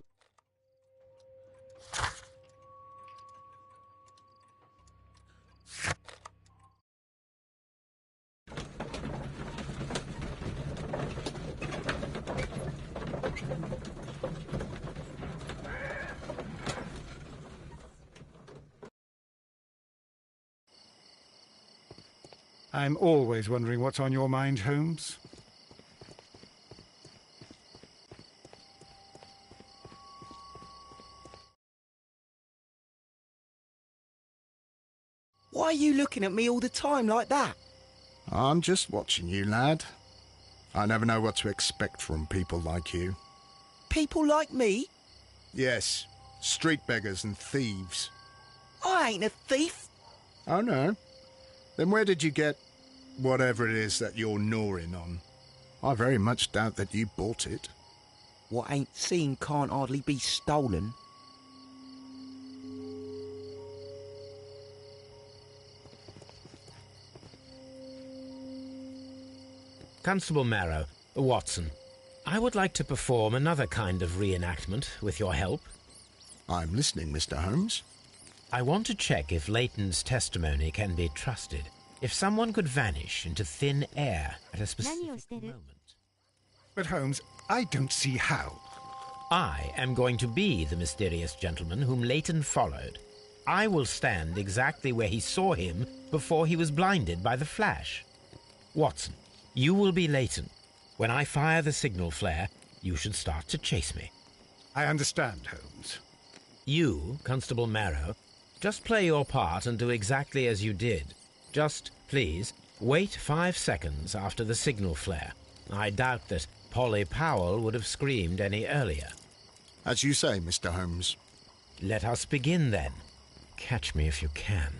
B: I'm always wondering what's on your mind, Holmes.
D: Why are you looking at me all the time like that?
H: I'm just watching you, lad. I never know what to expect from people like you.
D: People like me?
H: Yes, street beggars and thieves.
D: I ain't a thief.
H: Oh, no? Then where did you get whatever it is that you're gnawing on? I very much doubt that you bought it.
D: What ain't seen can't hardly be stolen.
C: Constable Marrow, Watson, I would like to perform another kind of reenactment with your help.
H: I'm listening, Mr. Holmes.
C: I want to check if Leighton's testimony can be trusted. If someone could vanish into thin air at a specific moment.
B: But Holmes, I don't see how.
C: I am going to be the mysterious gentleman whom Leighton followed. I will stand exactly where he saw him before he was blinded by the flash. Watson, you will be Leighton. When I fire the signal flare, you should start to chase me.
B: I understand, Holmes.
C: You, Constable Marrow, Just play your part and do exactly as you did. Just, please, wait 5 seconds after the signal flare. I doubt that Polly Powell would have screamed any earlier.
H: As you say, Mr. Holmes.
C: Let us begin, then. Catch me if you can.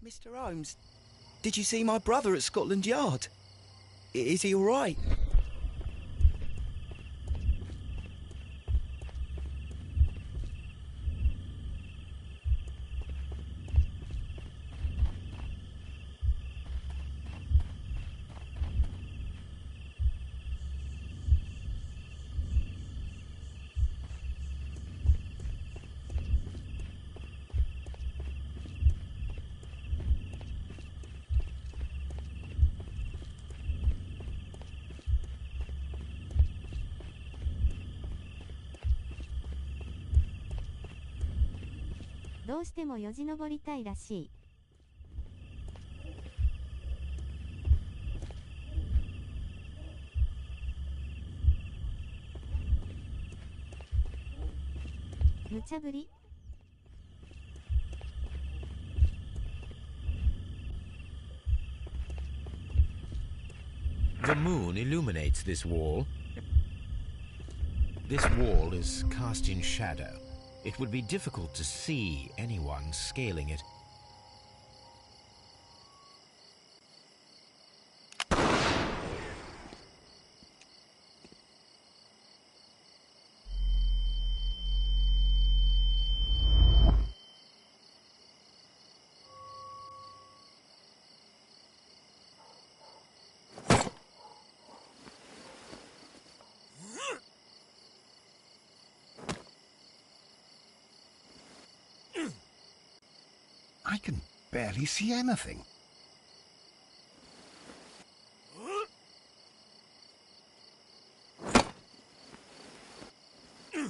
D: Mr. Holmes, did you see my brother at Scotland Yard? Is he all right?
A: どうしてもよじ登りたいらしい。無茶ぶり。
C: The moon illuminates this wall. This wall is cast in shadow. It would be difficult to see anyone scaling it.
B: I can barely see anything.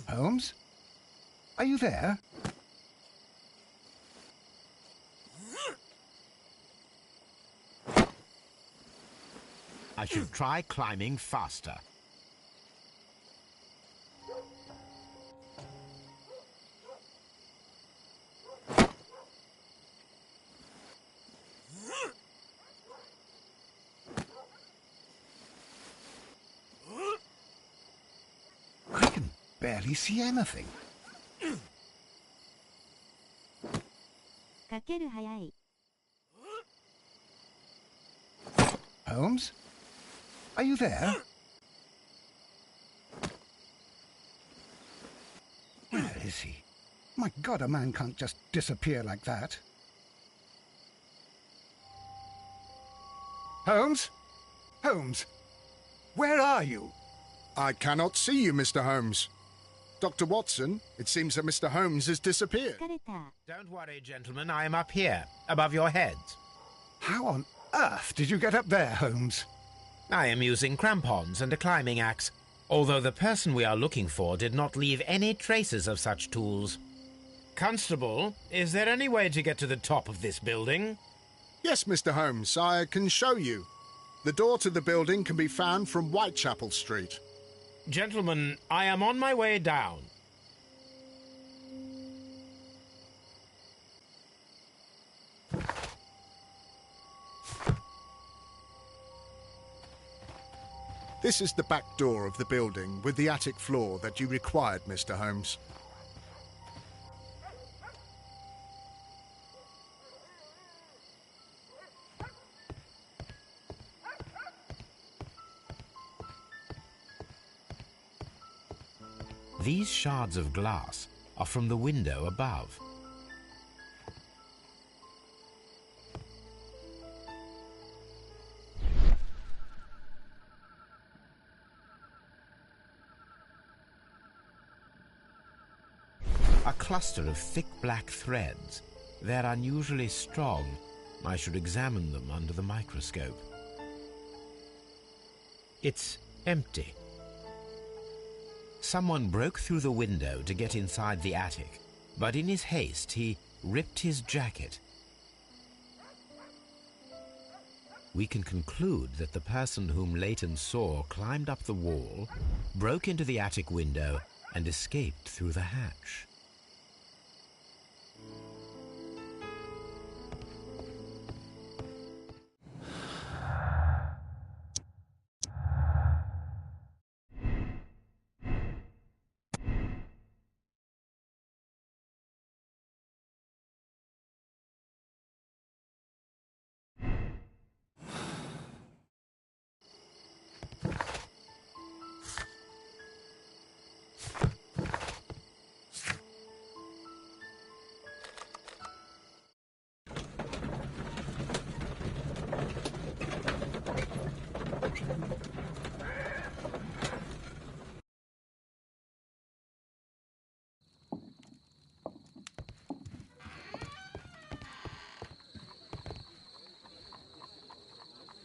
B: Holmes? Are you there?
C: I should try climbing faster.
B: Barely see anything.
A: かける早い。
B: Holmes? Are you there? Where is he? My God, a man can't just disappear like that. Holmes? Holmes? Where are you?
H: I cannot see you, Mr. Holmes. Dr. Watson, it seems that Mr. Holmes has disappeared.
A: 疲れた。
C: Don't worry, gentlemen. I am up here, above your heads.
B: How on earth did you get up there, Holmes?
C: I am using crampons and a climbing axe, although the person we are looking for did not leave any traces of such tools. Constable, is there any way to get to the top of this building?
H: Yes, Mr. Holmes, I can show you. The door to the building can be found from Whitechapel Street.
C: Gentlemen, I am on my way down.
H: This is the back door of the building with the attic floor that you required, Mr. Holmes.
C: These shards of glass are from the window above. A cluster of thick black threads. They're unusually strong. I should examine them under the microscope. It's empty. Someone broke through the window to get inside the attic, but in his haste he ripped his jacket. we can conclude that the person whom Leighton saw climbed up the wall, broke into the attic window, and escaped through the hatch.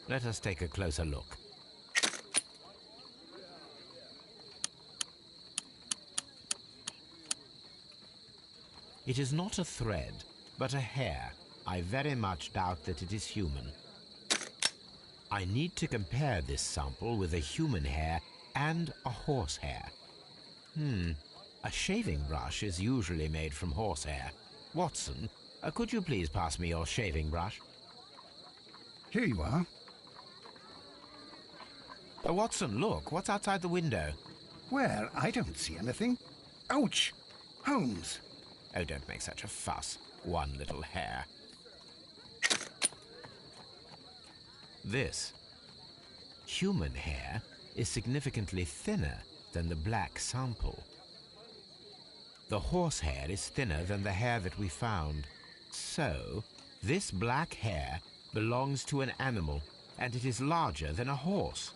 C: Let us take a closer look. It is not a thread, but a hair. I very much doubt that it is human. I need to compare this sample with a human hair and a horse hair. A shaving brush is usually made from horsehair. Watson, could you please pass me your shaving brush?
B: Here you are.
C: Watson, look, what's outside the window?
B: Well, I don't see anything. Ouch! Holmes!
C: Oh, don't make such a fuss. One little hair. This human hair is significantly thinner than the black sample. The horse hair is thinner than the hair that we found. So, this black hair belongs to an animal, and it is larger than a horse.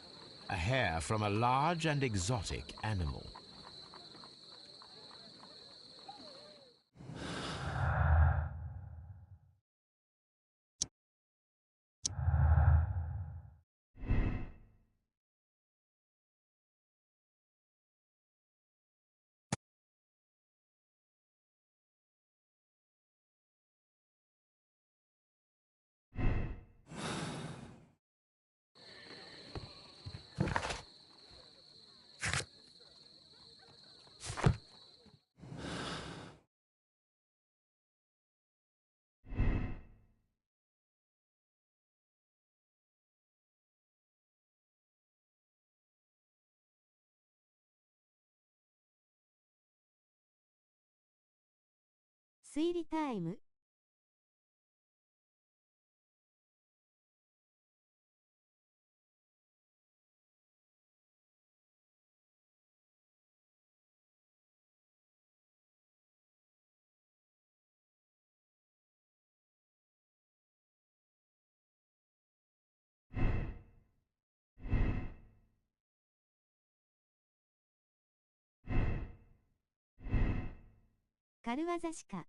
C: A hair from a large and exotic animal.
A: 推理タイム。軽業師か。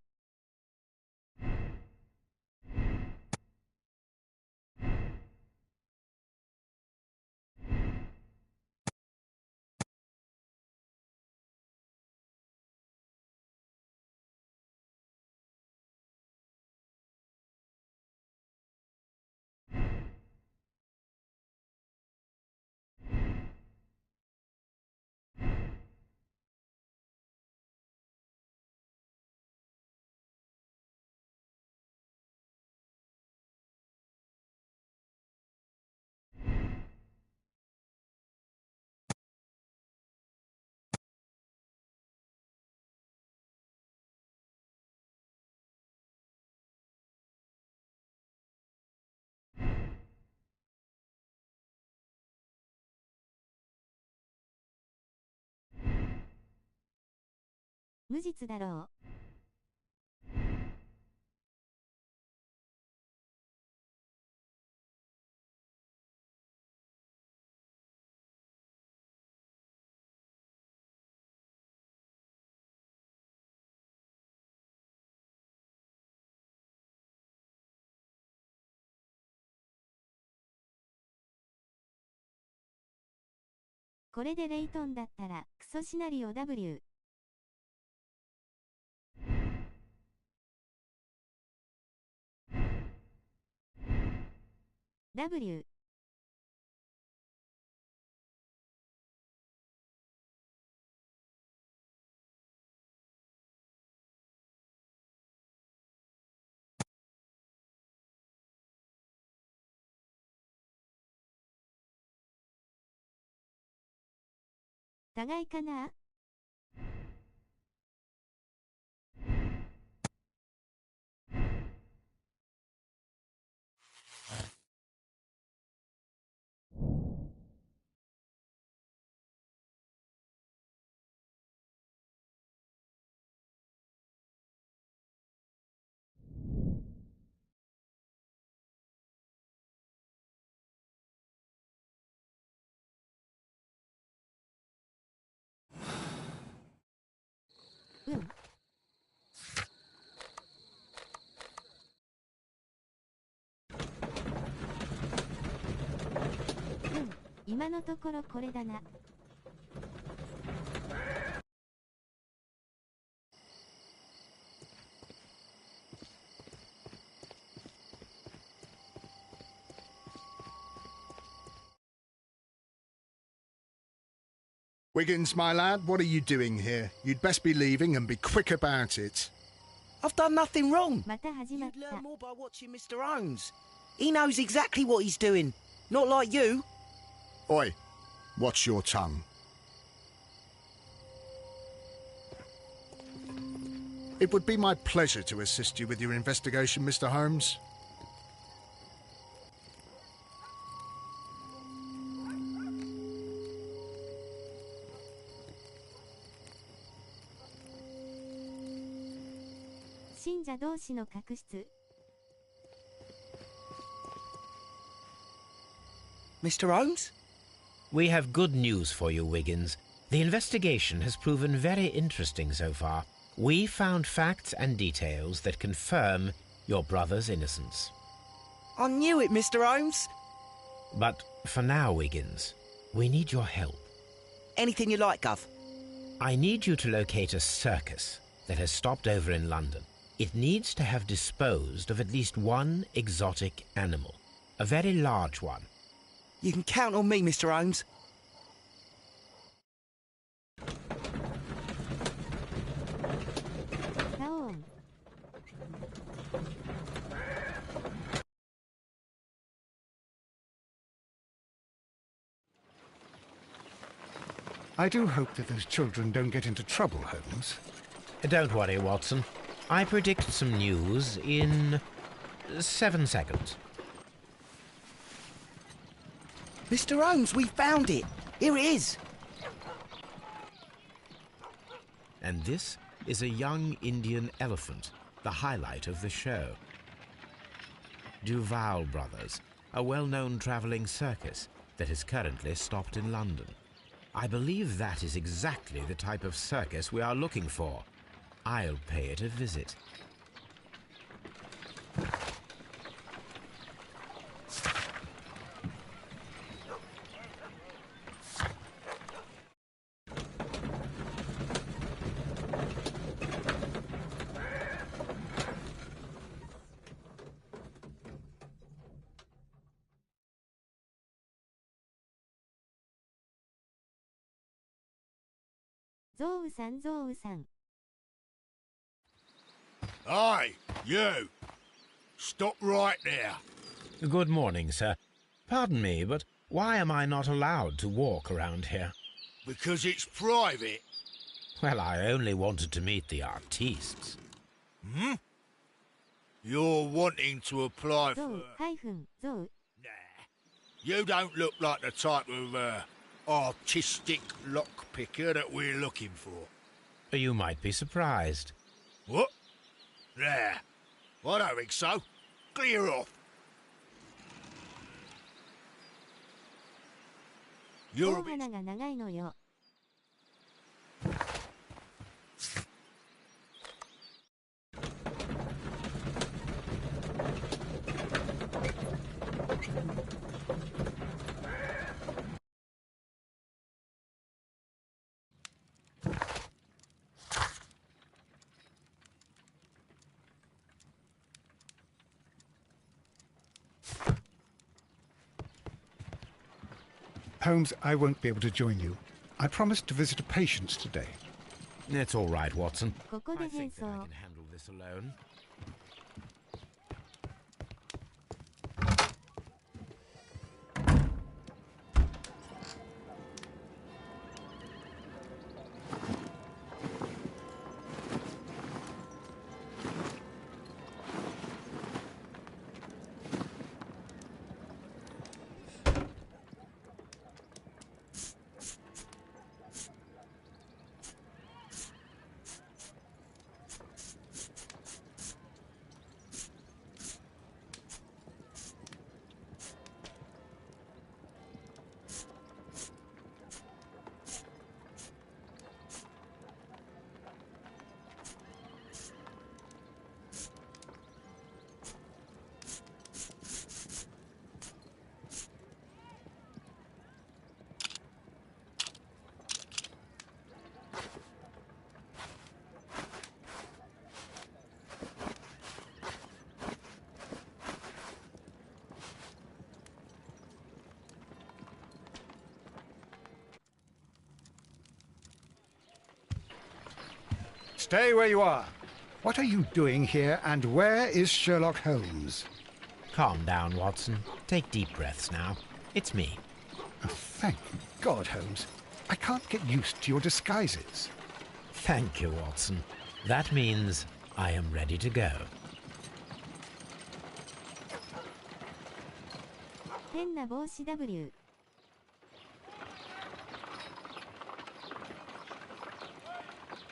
A: 無実だろう。これでレイトンだったらクソシナリオ W。W 互いかな。うん。今のところこれだな。
H: Wiggins, my lad, what are you doing here? You'd best be leaving and be quick about it.
D: I've done nothing wrong.
A: また始まっ
D: You'd
A: た。
D: learn more by watching Mr. Holmes. He knows exactly what he's doing. Not like you.
H: Oi, watch your tongue. It would be my pleasure to assist you with your investigation, Mr. Holmes.
A: 「信者同士の確執」
D: Mr. Holmes?
C: We have good news for you, Wiggins. The investigation has proven very interesting so far. We found facts and details that confirm your brother's innocence.
D: I knew it, Mr. Holmes.
C: But for now, Wiggins, we need your help.
D: Anything you like, Gov.
C: I need you to locate a circus that has stopped over in London. It needs to have disposed of at least one exotic animal, a very large one.
D: You can count on me, Mr. Holmes.
B: I do hope that those children don't get into trouble, Holmes.
C: Don't worry, Watson. I predict some news in 7 seconds.
D: Mr. Holmes, we found it. Here it is.
C: And this is a young Indian elephant, the highlight of the show. Duval Brothers, a well-known travelling circus that is currently stopped in London. I believe that is exactly the type of circus we are looking for. I'll pay it a visit.
A: Zou san.
E: Aye, you! Stop right there.
C: Good morning, sir. Pardon me, but why am I not allowed to walk around here?
E: Because it's private.
C: Well, I only wanted to meet the artistes.
E: Hmm? You're wanting to apply for...
A: Zou.
E: Nah. You don't look like the type of, artistic lockpicker that we're looking for.
C: You might be surprised.
E: What? Nah. I don't think so. Clear off. You're a bit...
A: 花が長いのよ。
B: Holmes, I won't be able to join you. I promised to visit a patient today.
C: It's all right, Watson.
A: ここ
C: I
A: で変
C: think that I
A: 装
C: can handle this alone.
B: Stay where you are. What are you doing here, and where is Sherlock Holmes?
C: Calm down, Watson. Take deep breaths now. It's me.
B: Oh, thank God, Holmes. I can't get used to your disguises.
C: Thank you, Watson. That means I am ready to go.
A: 変な帽子 W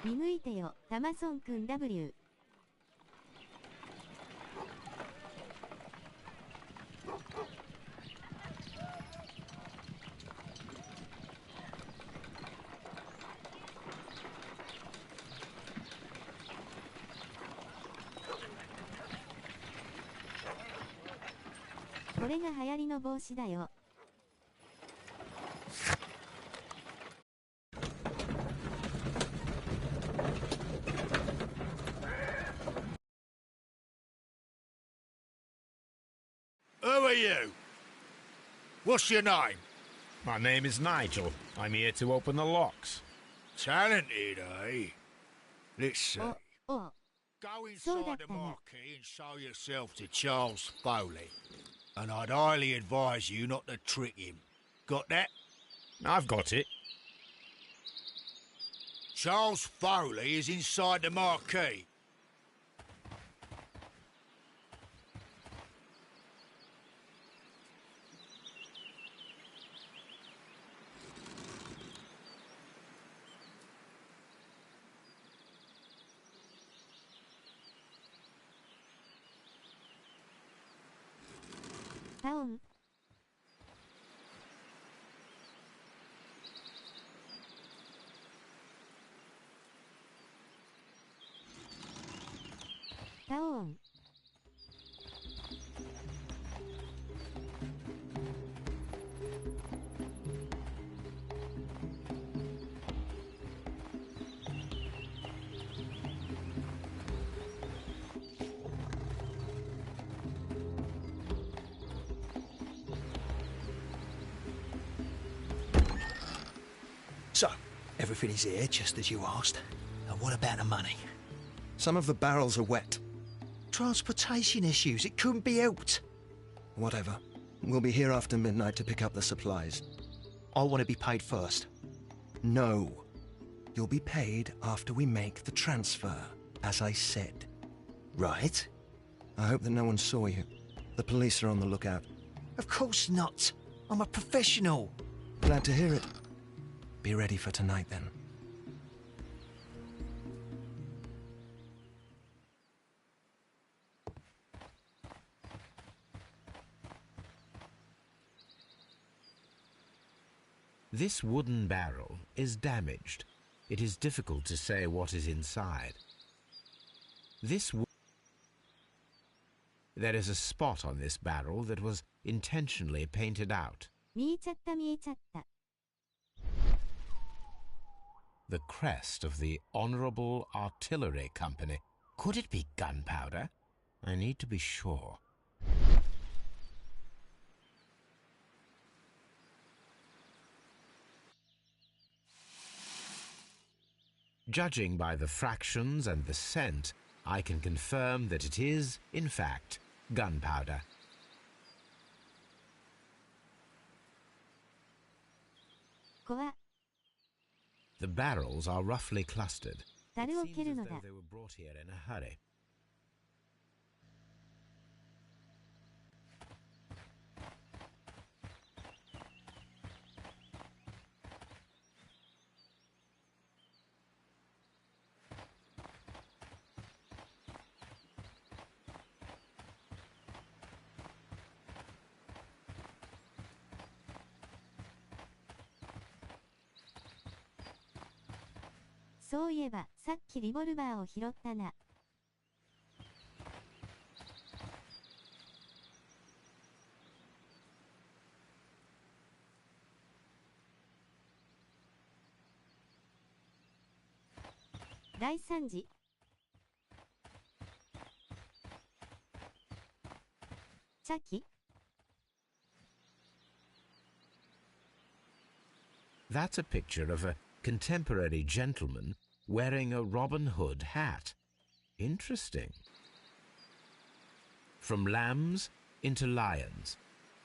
A: 見向いてよタマソンくん W これが流行りの帽子だよ
E: Who are you? What's your name?
J: My name is Nigel. I'm here to open the locks.
E: Talented, eh? Let's see.
A: おお
E: Go
A: そうだっ
E: inside the
A: たな
E: marquee and show yourself to Charles Foley. And I'd highly advise you not to trick him. Got that?
J: I've got it.
E: Charles Foley is inside the marquee.
A: Town. Town.
K: So, everything is here, just as you asked. And what about the money? Some of the barrels are wet. Transportation issues, it couldn't be helped. Whatever. We'll be here after midnight to pick up the supplies. I want to be paid first. No. You'll be paid after we make the transfer, as I said. Right? I hope that no one saw you. The police are on the lookout. Of course not. I'm a professional. Glad to hear it. Be ready for tonight, then.
C: This wooden barrel is damaged. It is difficult to say what is inside. There is a spot on this barrel that was intentionally painted out.
A: 見えちゃった見えちゃった
C: The crest of the Honourable Artillery Company. Could it be gunpowder? I need to be sure. Judging by the fractions and the scent, I can confirm that it is, in fact, gunpowder. The barrels are roughly clustered. It seems as though they were brought here in a hurry.
A: "そういえば、さっきリボルバーを拾ったな。第3次。茶器？
C: That's a picture of a contemporary gentleman wearing a Robin Hood hat. Interesting. From lambs into lions.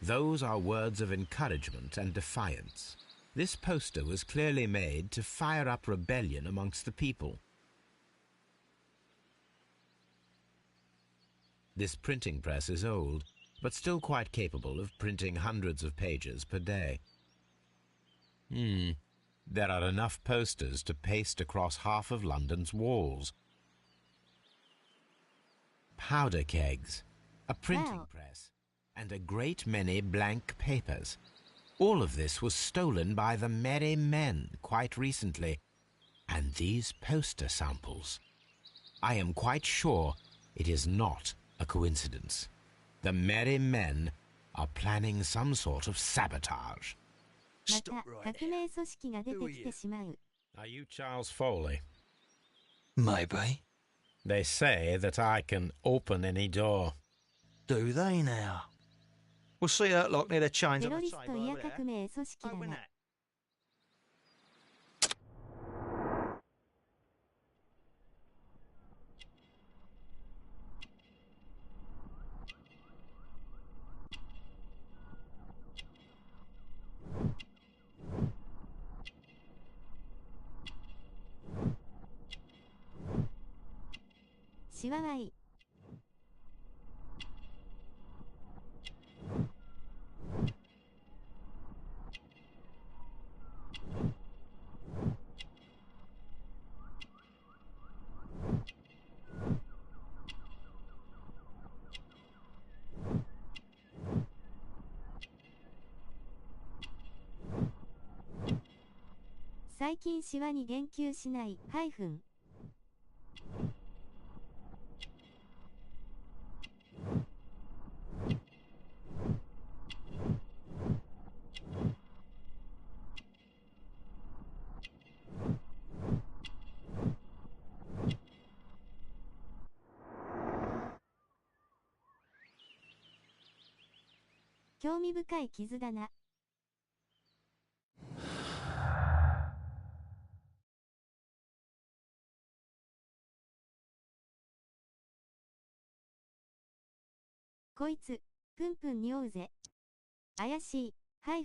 C: Those are words of encouragement and defiance. This poster was clearly made to fire up rebellion amongst the people. This printing press is old, but still quite capable of printing hundreds of pages per day. There are enough posters to paste across half of London's walls. Powder kegs, a printing press, and a great many blank papers. All of this was stolen by the Merry Men quite recently. And these poster samples. I am quite sure it is not a coincidence. The Merry Men are planning some sort of sabotage.
A: また、革命組織が出てきてしまう。
J: Are you Charles Foley?
K: Maybe.
J: They say that I can open any door.
K: Do they now? We'll see that lock near the chains
A: テ
K: on
A: ロ
K: the
A: リスト
K: table
A: いや
K: over
A: 革
K: there.
A: 命組織だ
K: Open
A: な。
K: that.
A: しわわい。最近シワに言及しない-興味深い傷だな。こいつ、プンプン匂うぜ。怪しい、あ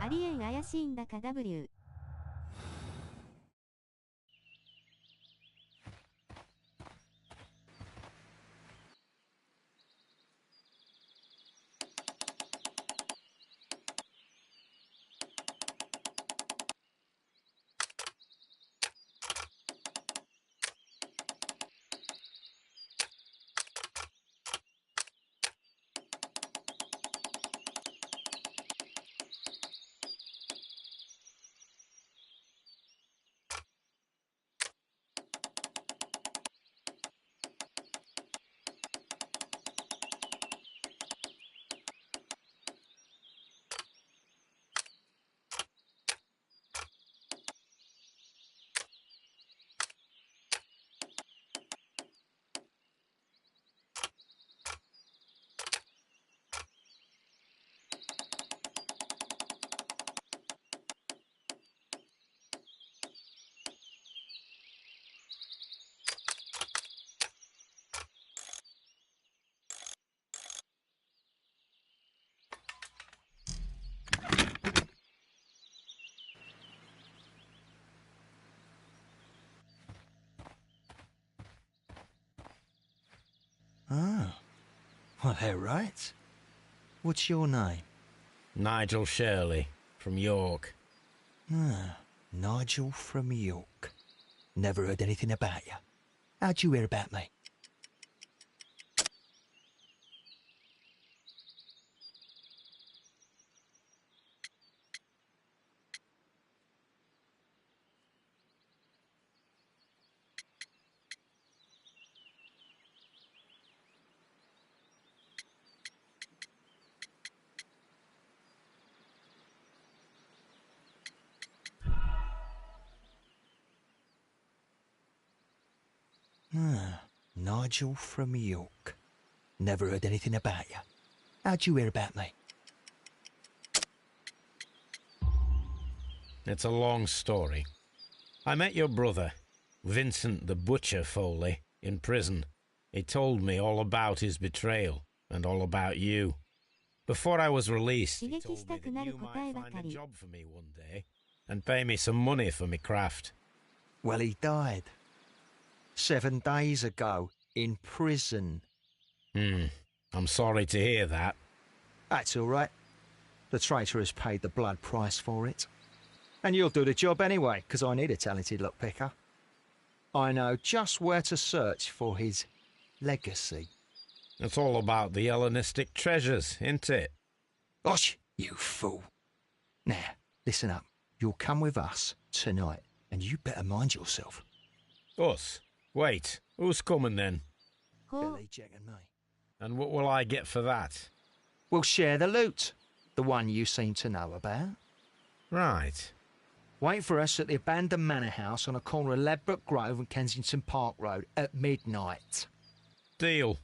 A: りえん怪しいんだか W。
K: Oh. Well, they're right. What's your name?
C: Nigel Shirley, from York.
K: Ah, Nigel from York. Never heard anything about you. How'd you hear about me? Ah, Nigel from York. Never heard anything about you. How'd you hear about me?
C: It's a long story. I met your brother, Vincent the Butcher Foley, in prison. He told me all about his betrayal and all about you. Before I was released, he told me that you might find a job for me one day and pay me some money for me craft.
K: Well, he died. 7 days ago, in prison.
C: I'm sorry to hear that.
K: That's all right. The traitor has paid the blood price for it. And you'll do the job anyway, because I need a talented lockpicker. I know just where to search for his legacy.
C: It's all about the Hellenistic treasures, isn't it?
K: Osh, you fool. Now, listen up. You'll come with us tonight, and you better mind yourself.
C: Us? Wait, who's coming then?
K: Billy, Jack and me.
C: And what will I get for that?
K: We'll share the loot. The one you seem to know about.
C: Right.
K: Wait for us at the abandoned manor house on a corner of Ladbroke Grove and Kensington Park Road at midnight.
C: Deal.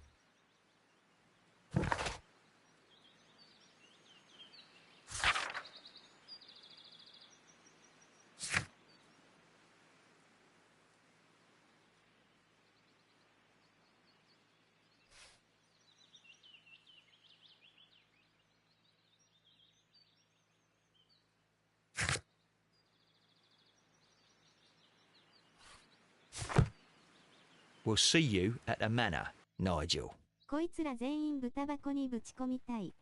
K: We'll see you at the manor, Nigel.
A: こいつら全員豚箱にぶち込みたい。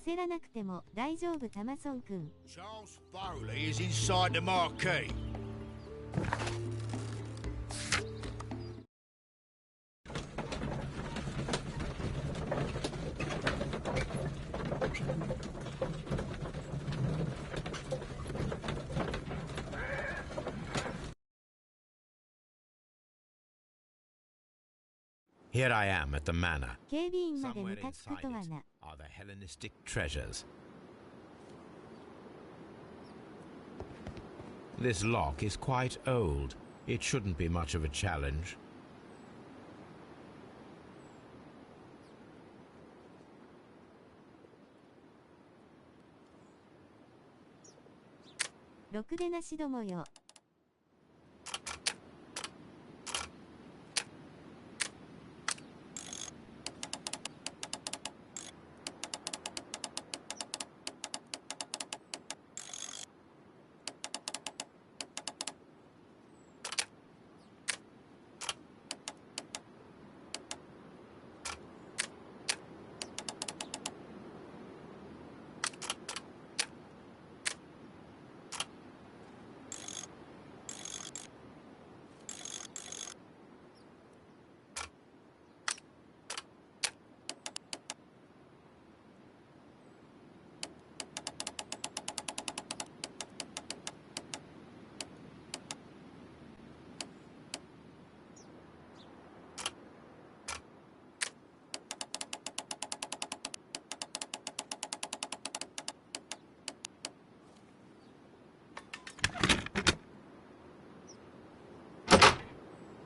A: 焦らなくても大丈夫、タマソン君。
E: Charles Foley is inside the marquee.
C: Here I am at the manor.
A: 警備員まで向
C: Somewhere
A: かつくと
C: inside
A: は
C: it
A: な。
C: are the Hellenistic treasures. This lock is quite old. It shouldn't be much of a challenge.
A: 「ろくでなしどもよ。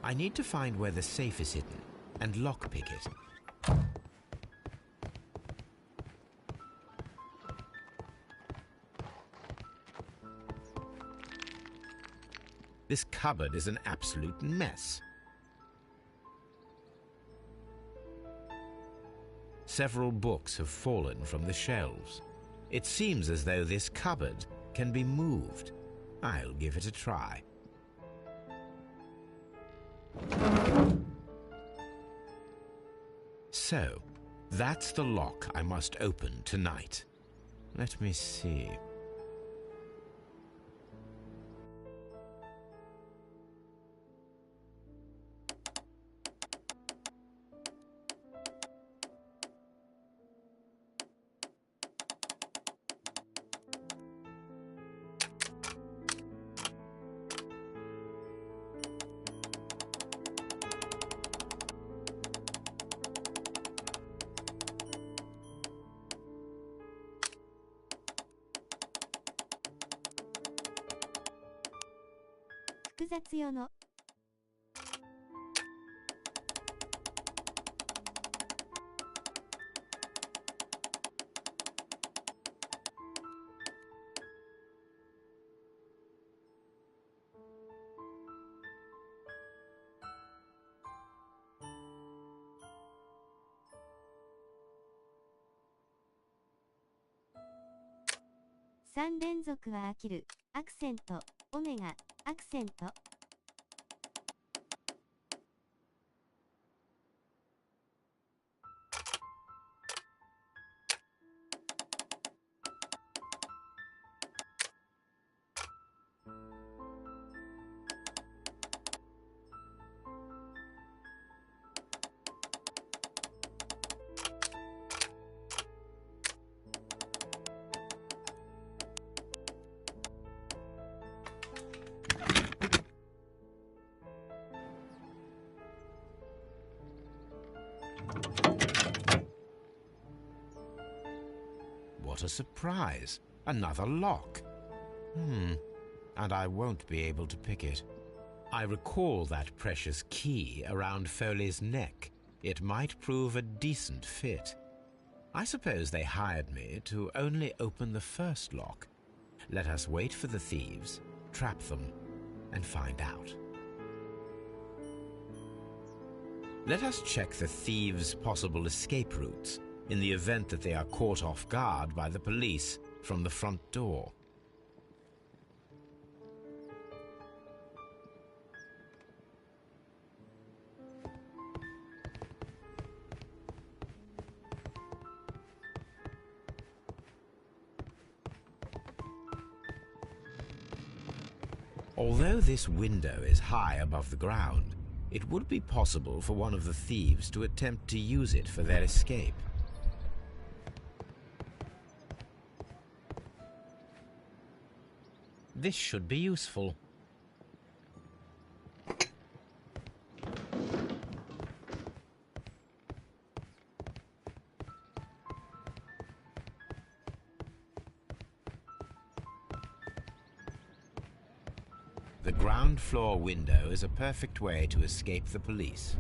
C: I need to find where the safe is hidden and lockpick it. This cupboard is an absolute mess. Several books have fallen from the shelves. It seems as though this cupboard can be moved. I'll give it a try. So, that's the lock I must open tonight. Let me see.3
A: 連続は飽きる。アクセント、オメガ、アクセント。
C: What a surprise! Another lock. And I won't be able to pick it. I recall that precious key around Foley's neck. It might prove a decent fit. I suppose they hired me to only open the first lock. Let us wait for the thieves, trap them, and find out. Let us check the thieves' possible escape routes in the event that they are caught off guard by the police from the front door. Although this window is high above the ground, it would be possible for one of the thieves to attempt to use it for their escape. This should be useful. The ground floor window is a perfect way to escape the police.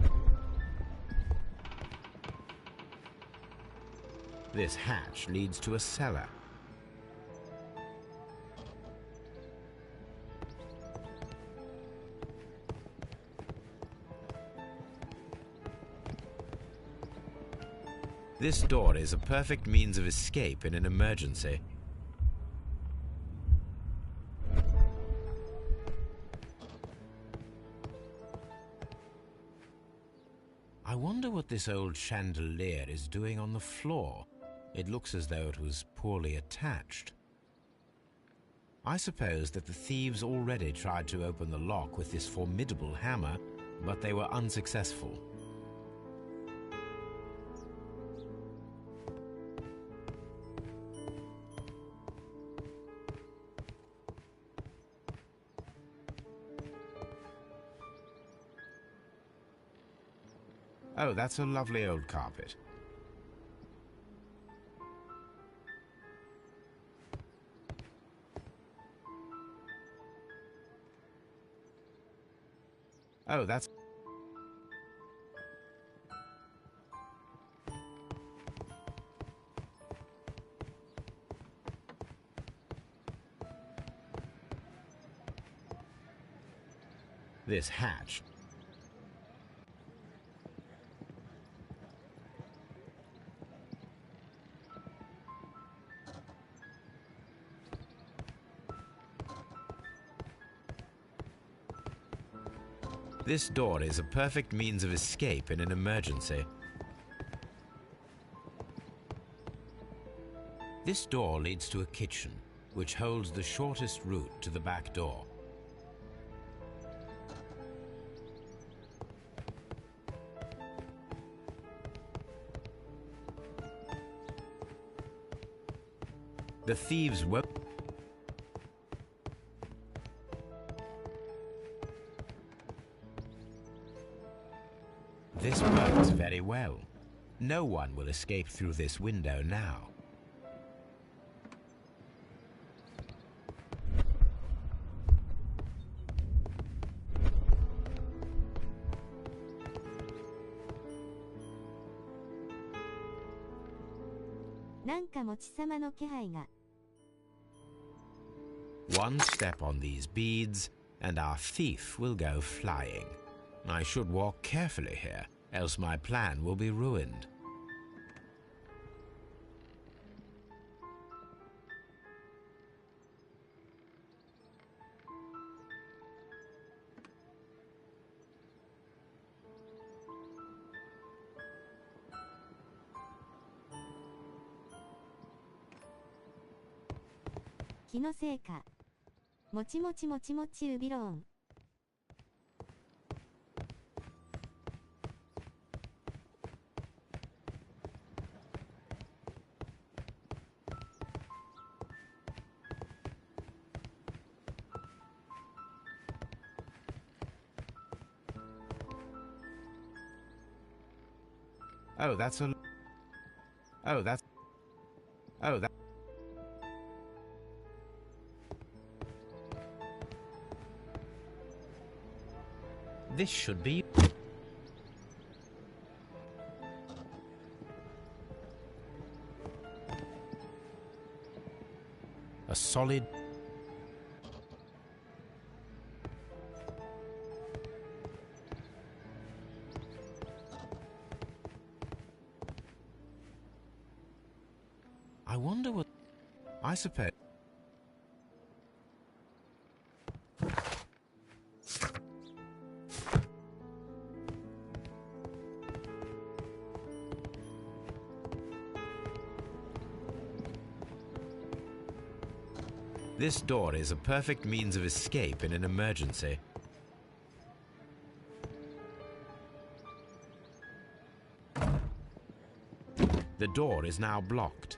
C: This hatch leads to a cellar. This door is a perfect means of escape in an emergency. I wonder what this old chandelier is doing on the floor. It looks as though it was poorly attached. I suppose that the thieves already tried to open the lock with this formidable hammer, but they were unsuccessful. Oh, that's a lovely old carpet. Oh, that's... This hatch. This door is a perfect means of escape in an emergency. This door leads to a kitchen, which holds the shortest route to the back door. The thieves won't. This works very well. No one will escape through this window now. One step on these beads, and our thief will go flying. I should walk carefully here, else my plan will be ruined. Oh, that's a... Oh, that's... Oh, that... This should be... a solid... I wonder what... I suppose... This door is a perfect means of escape in an emergency. The door is now blocked.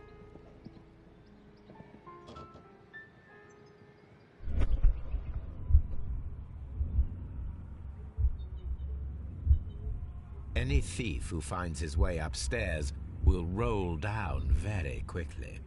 C: Any thief who finds his way upstairs will roll down very quickly.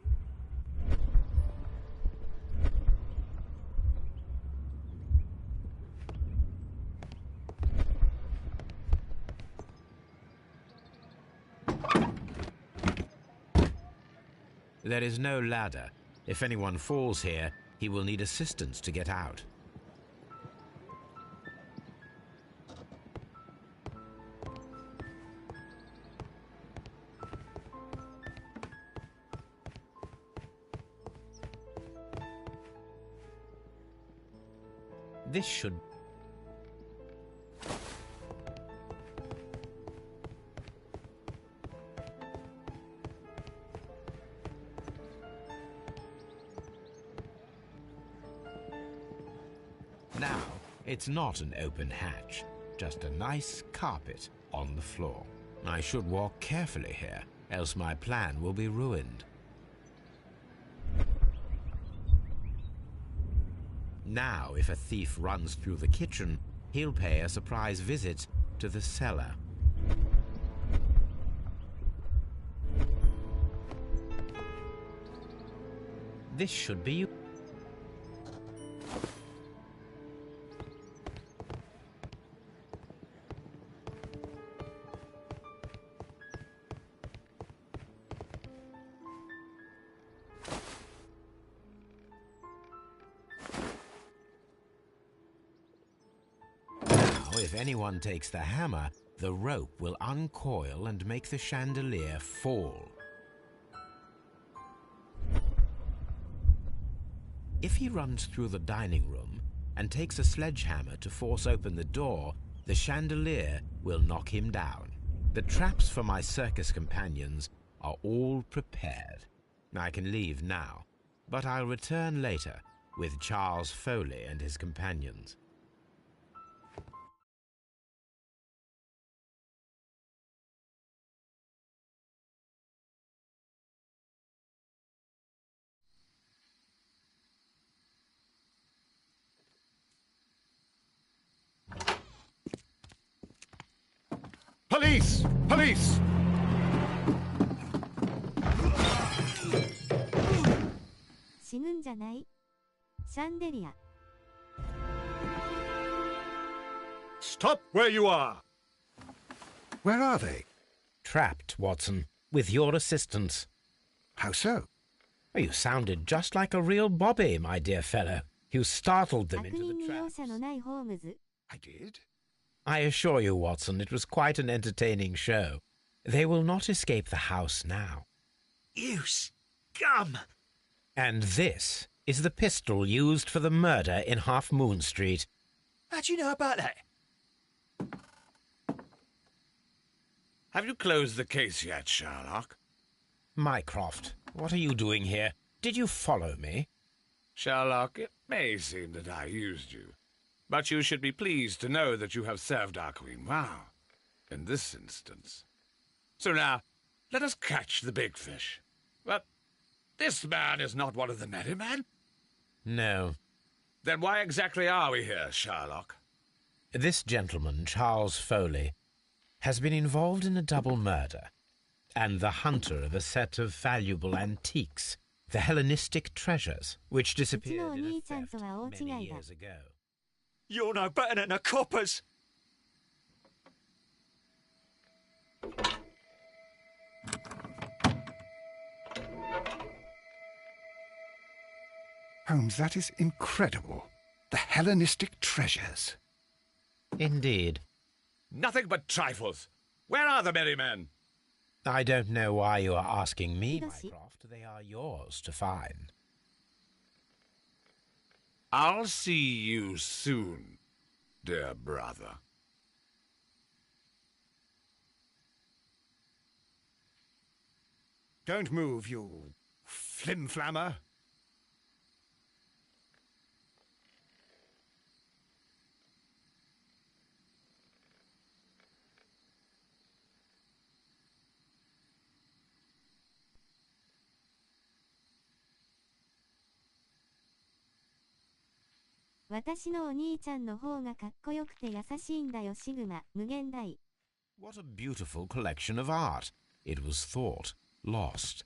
C: There is no ladder. If anyone falls here, he will need assistance to get out. This should... Now, it's not an open hatch, just a nice carpet on the floor. I should walk carefully here, else my plan will be ruined. Now, if a thief runs through the kitchen, he'll pay a surprise visit to the cellar. This should be... if anyone takes the hammer, the rope will uncoil and make the chandelier fall. If he runs through the dining room and takes a sledgehammer to force open the door, the chandelier will knock him down. The traps for my circus companions are all prepared. I can leave now, but I'll return later with Charles Foley and his companions.
B: Police! Police!
A: Chandelier.
G: Stop where you are!
B: Where are they?
C: Trapped, Watson, with your assistance.
B: How so?
C: Oh, you sounded just like a real Bobby, my dear fellow. You startled them into the
A: 悪人に容
C: traps.
A: 赦のないホームズ。
B: I did?
C: I assure you, Watson, it was quite an entertaining show. They will not escape the house now.
K: You scum!
C: And this is the pistol used for the murder in Half Moon Street.
K: How do you know about that?
J: Have you closed the case yet, Sherlock?
C: Mycroft, what are you doing here? Did you follow me?
J: Sherlock, it may seem that I used you, but you should be pleased to know that you have served our queen well, in this instance. So now, let us catch the big fish. But this man is not one of the merry men.
C: No.
J: Then why exactly are we here, Sherlock?
C: This gentleman, Charles Foley, has been involved in a double murder, and the hunter of a set of valuable antiques, the Hellenistic treasures, which disappeared in a theft many years ago.
K: You're no better than the coppers!
B: Holmes, that is incredible. The Hellenistic treasures.
C: Indeed.
J: Nothing but trifles. Where are the merry men?
C: I don't know why you are asking me, Mycroft. They are yours to find.
J: I'll see you soon, dear brother.
B: Don't move, you flim-flammer.
A: What a
C: beautiful collection of art. It was thought lost.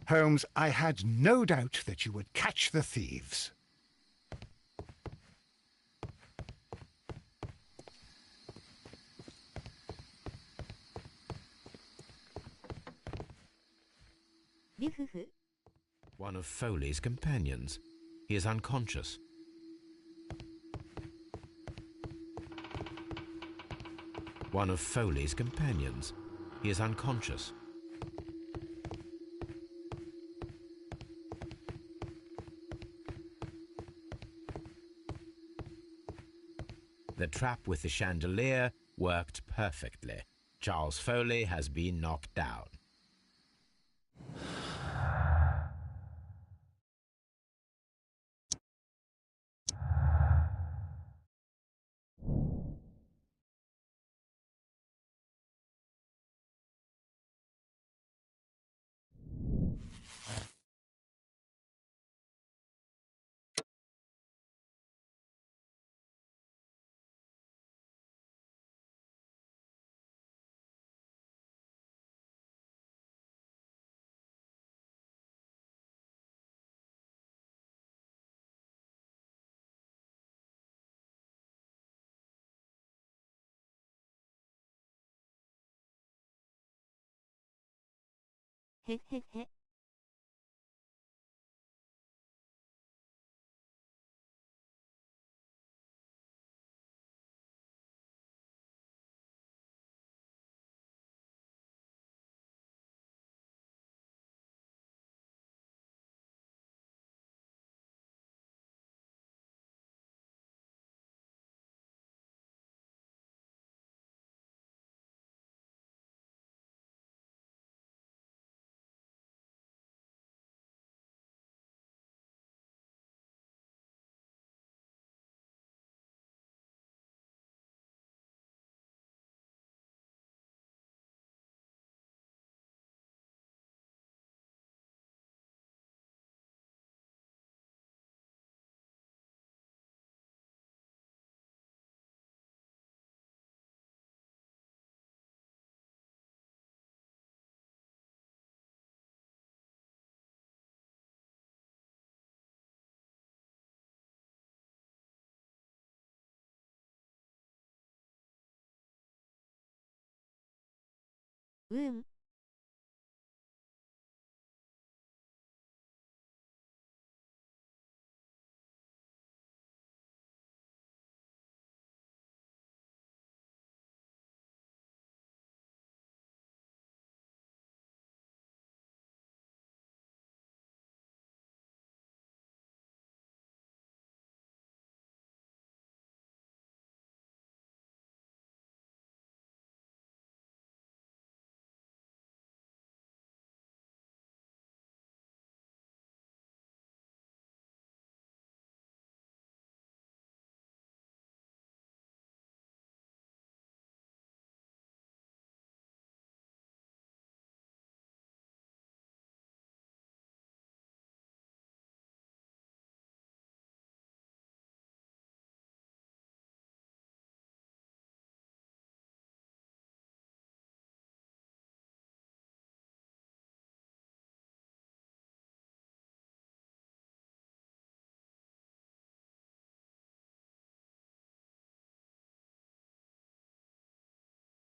B: Holmes, I had no doubt that you would catch the thieves.
C: One of Foley's companions. He is unconscious. One of Foley's companions. He is unconscious. The trap with the chandelier worked perfectly. Charles Foley has been knocked down.
A: He he he. うん。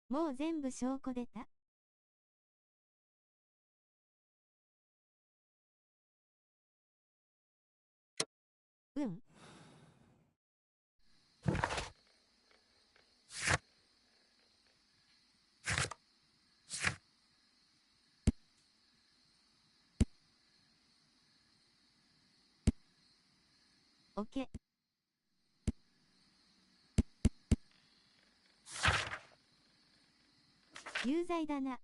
A: もう全部証拠出た？うん。オッケー。有罪だな。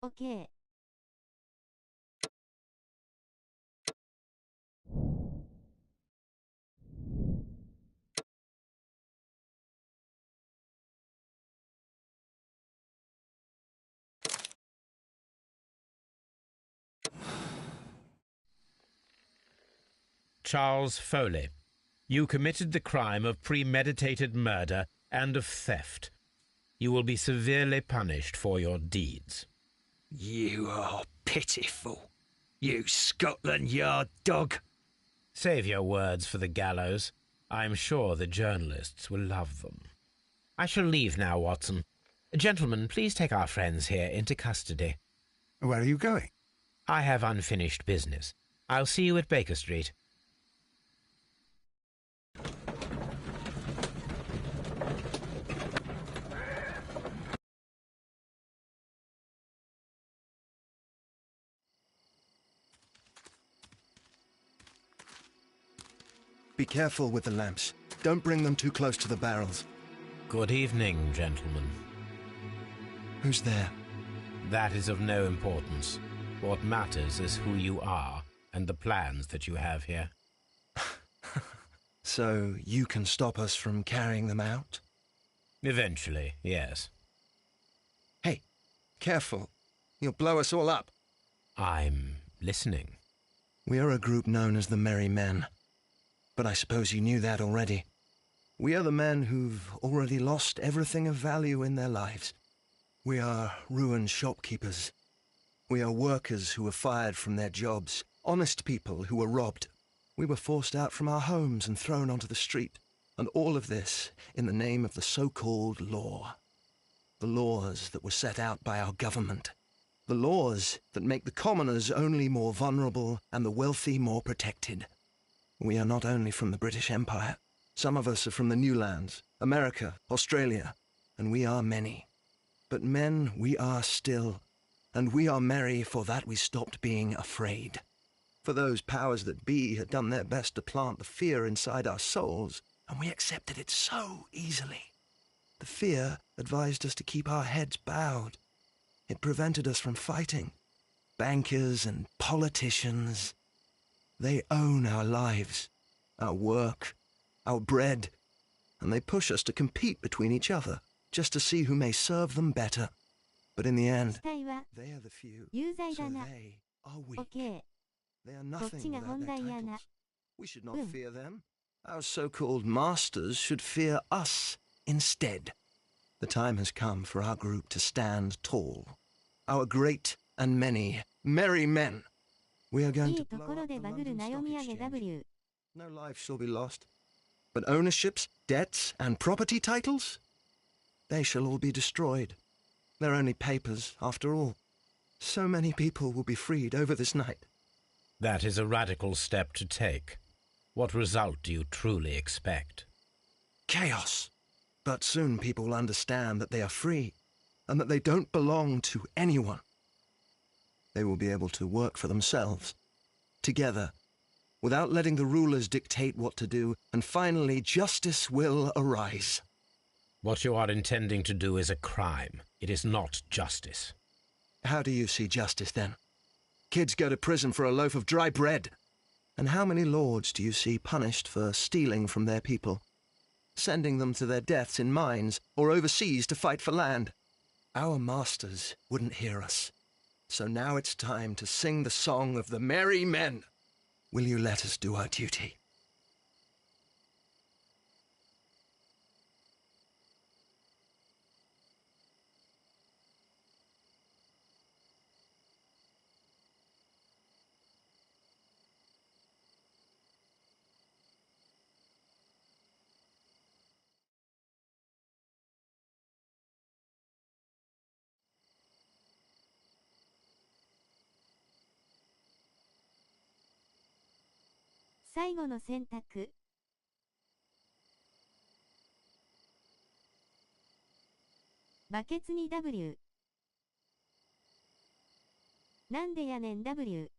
A: オッケー。
C: Charles Foley, you committed the crime of premeditated murder and of theft. You will be severely punished for your deeds.
K: You are pitiful, you Scotland Yard dog.
C: Save your words for the gallows. I'm sure the journalists will love them. I shall leave now, Watson. Gentlemen, please take our friends here into custody.
B: Where are you going?
C: I have unfinished business. I'll see you at Baker Street.
L: Be careful with the lamps. Don't bring them too close to the barrels.
C: Good evening, gentlemen.
L: Who's there?
C: That is of no importance. What matters is who you are and the plans that you have here.
L: So you can stop us from carrying them out?
C: Eventually, yes.
L: Hey, careful. You'll blow us all up.
C: I'm listening.
L: We are a group known as the Merry Men. But I suppose you knew that already. We are the men who've already lost everything of value in their lives. We are ruined shopkeepers. We are workers who were fired from their jobs. Honest people who were robbed. We were forced out from our homes and thrown onto the street. And all of this in the name of the so-called law. The laws that were set out by our government. The laws that make the commoners only more vulnerable and the wealthy more protected. We are not only from the British Empire. Some of us are from the New Lands, America, Australia, and we are many. But men we are still, and we are merry for that we stopped being afraid. For those powers that be had done their best to plant the fear inside our souls, and we accepted it so easily. The fear advised us to keep our heads bowed. It prevented us from fighting. Bankers and politicians, they own our lives, our work, our bread, and they push us to compete between each other, just to see who may serve them better. But in the end, they are the few, so they are weak. They are nothing without their titles. We should not fear them. Our so-called masters should fear us instead. The time has come for our group to stand tall. Our great and many merry men. We are going
A: い
L: to
A: いと
L: blow
A: ころ
L: up
A: で
L: the
A: バグる
L: London
A: な
L: Stock
A: 読み上げ
L: Exchange.
A: W。
L: No life shall be lost. But ownerships, debts, and property titles? They shall all be destroyed. They're only papers, after all. So many people will be freed over this night.
C: That is a radical step to take. What result do you truly expect?
L: Chaos. But soon people will understand that they are free, and that they don't belong to anyone. They will be able to work for themselves, together, without letting the rulers dictate what to do, and finally justice will arise.
C: What you are intending to do is a crime. It is not justice.
L: How do you see justice, then? Kids go to prison for a loaf of dry bread. And how many lords do you see punished for stealing from their people, sending them to their deaths in mines or overseas to fight for land? Our masters wouldn't hear us. So now it's time to sing the song of the merry men. Will you let us do our duty? .
A: 最後の選択。バケツに W。なんでやねん W。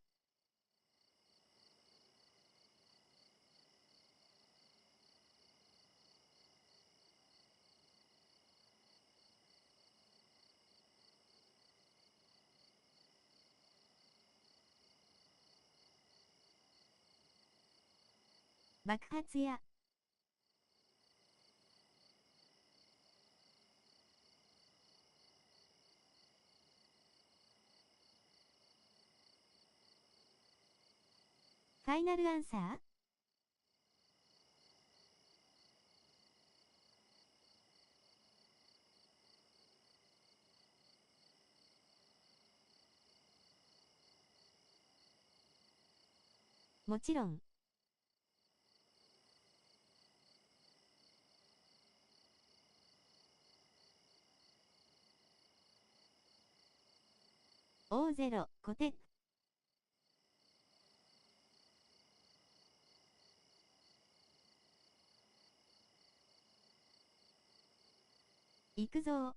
A: 爆発や。ファイナルアンサー？もちろん。O0、コテ。行くぞ。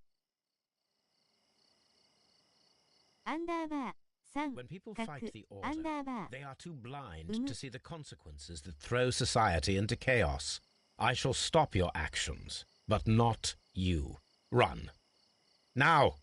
A: アンダーバー。
C: When people
A: 3、fight 角、
C: the
A: アン
C: order,
A: ダーバー。
C: they are too blind to see the consequences that throw society into chaos. I shall stop your actions, but not you. Run. Now! .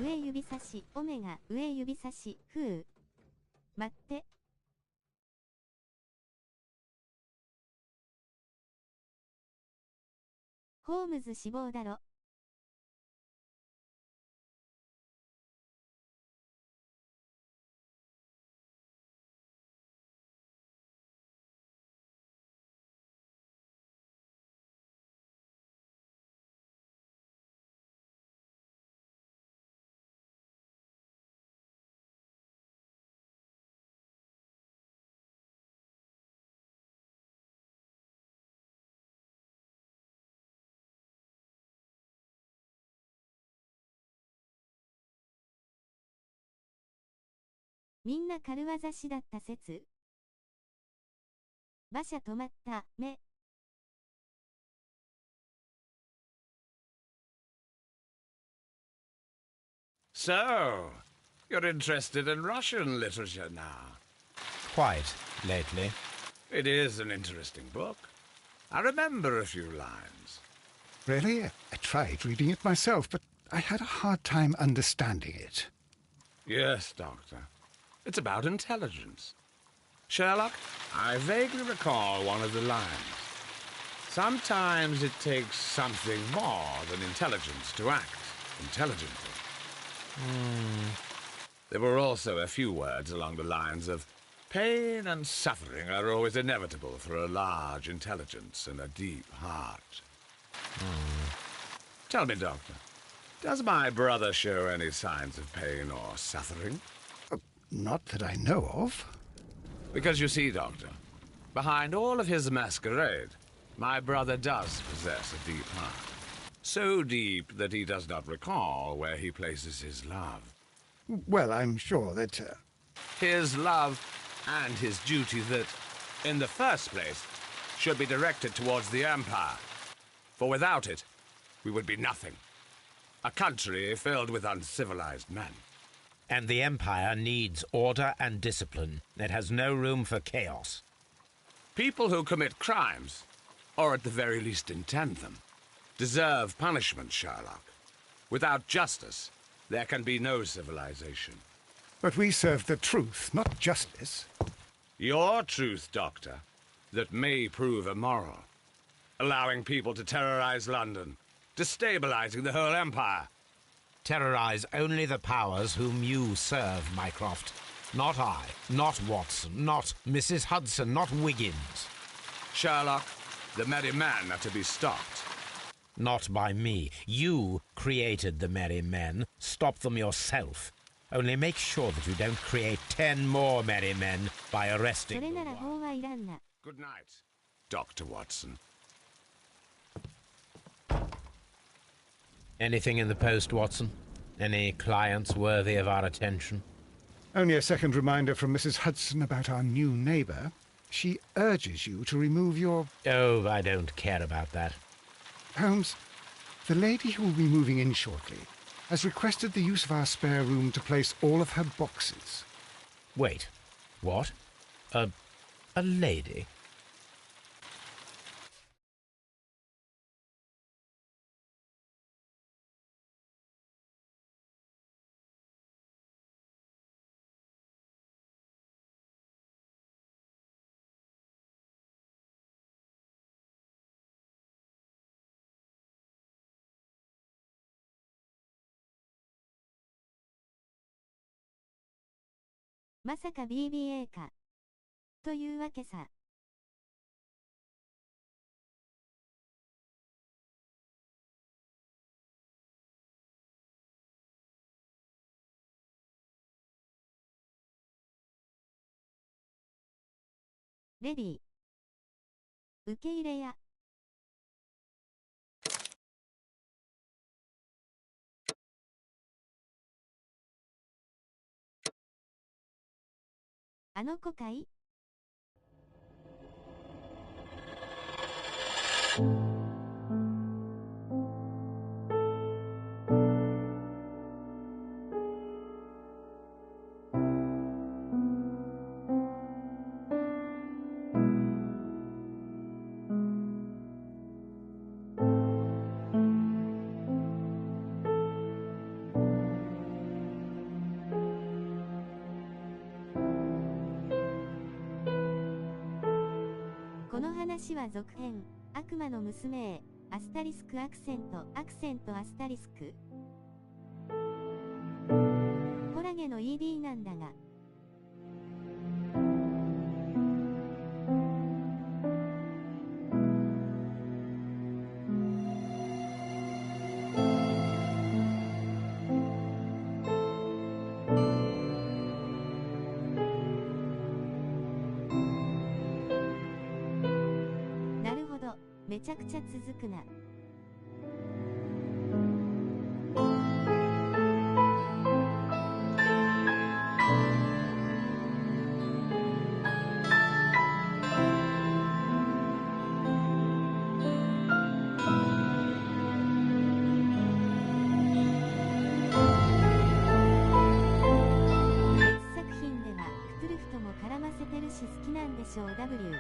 A: 上指差し、オメガ、上指差し、フー。待って。ホームズ死亡だろ。みんな軽業師だった説。馬車止まった、目。
J: So, you're interested in Russian literature now?
C: Quite, lately.
J: It is an interesting book. I remember a few lines.
B: Really? I tried reading it myself, but I had a hard time understanding it.
J: Yes, Doctor. It's about intelligence. Sherlock, I vaguely recall one of the lines. Sometimes it takes something more than intelligence to act intelligently. There were also a few words along the lines of pain and suffering are always inevitable for a large intelligence and a deep heart. Tell me, Doctor, does my brother show any signs of pain or suffering?
B: Not that I know of.
J: Because you see, Doctor, behind all of his masquerade, my brother does possess a deep heart. So deep that he does not recall where he places his love.
B: Well, I'm sure that...
J: His love and his duty that, in the first place, should be directed towards the Empire. For without it, we would be nothing. A country filled with uncivilized men.
C: And the Empire needs order and discipline. It has no room for chaos.
J: People who commit crimes, or at the very least intend them, deserve punishment, Sherlock. Without justice, there can be no civilization.
B: But we serve the truth, not justice.
J: Your truth, Doctor, that may prove immoral. Allowing people to terrorize London, destabilizing the whole empire.
C: Terrorize only the powers whom you serve, Mycroft. Not I, not Watson, not Mrs. Hudson, not Wiggins.
J: Sherlock, the merry men are to be stopped.
C: Not by me. You created the merry men. Stop them yourself. Only make sure that you don't create 10 more merry men by arresting the one.
J: Good night, Dr. Watson.
C: Anything in the post, Watson? Any clients worthy of our attention?
B: Only a second reminder from Mrs. Hudson about our new neighbour. She urges you to remove your...
C: Oh, I don't care about that.
B: Holmes, the lady who will be moving in shortly has requested the use of our spare room to place all of her boxes.
C: Wait, what? A lady?
A: まさか BBA か。というわけさ。レディー。受け入れや。あの子かい？この話は続編、悪魔の娘へ、アスタリスクアクセントアスタリスク。コラゲの ED なんだが。めちゃくちゃ続くな。別作品ではクトゥルフとも絡ませてるし好きなんでしょう W。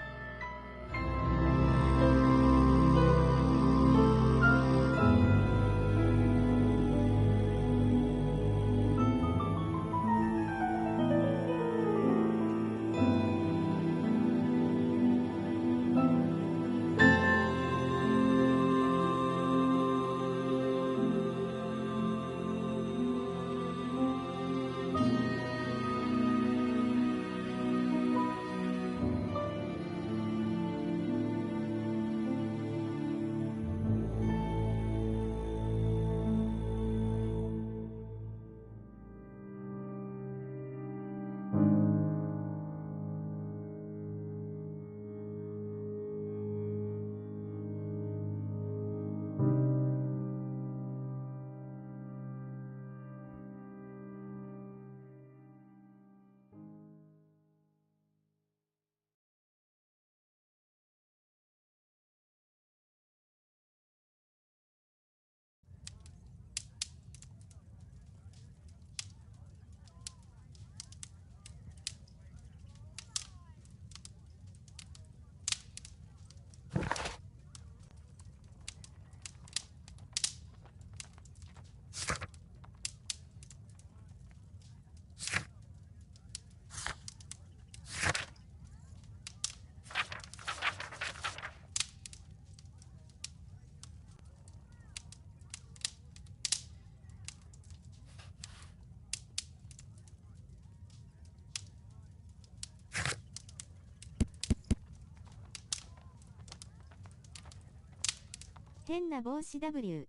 A: 変な帽子 W。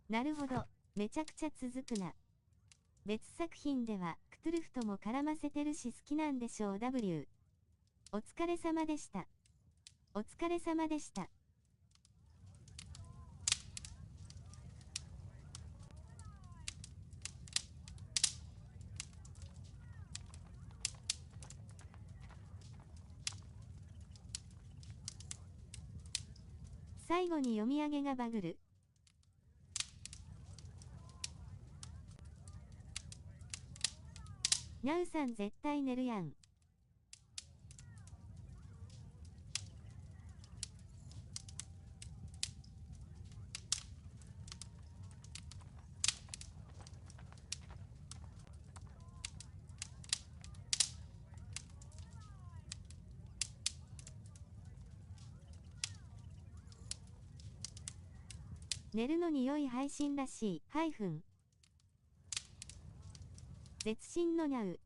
A: なるほど、めちゃくちゃ続くな。別作品ではクトゥルフとも絡ませてるし好きなんでしょう W。お疲れ様でした。お疲れ様でした。最後に読み上げがバグる。ニャウさん絶対寝るやん。寝るのに良い配信らしい。絶心のニャウ。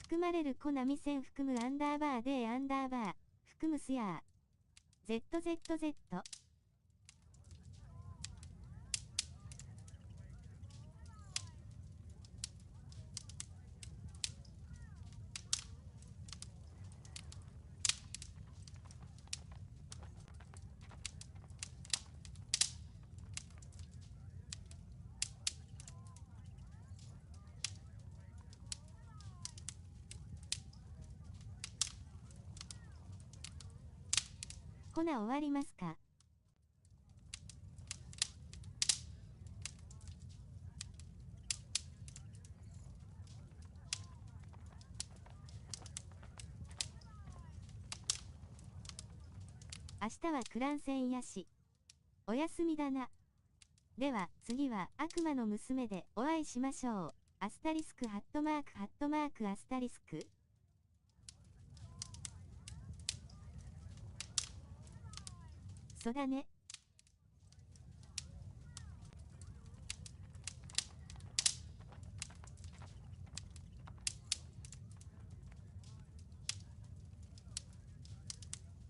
A: 含まれるコナミ線含むアンダーバー D アンダーバー含むスヤー ZZZ。ほな終わりますか。明日はクラン戦やし。おやすみだな。では次は悪魔の娘でお会いしましょう。アスタリスクハットマークハットマークアスタリスク。そだね。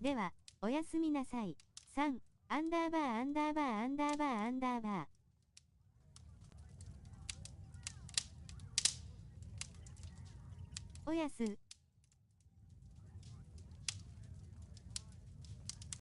A: では、おやすみなさい。3、アンダーバーアンダーバーアンダーバーアンダーバー。おやす。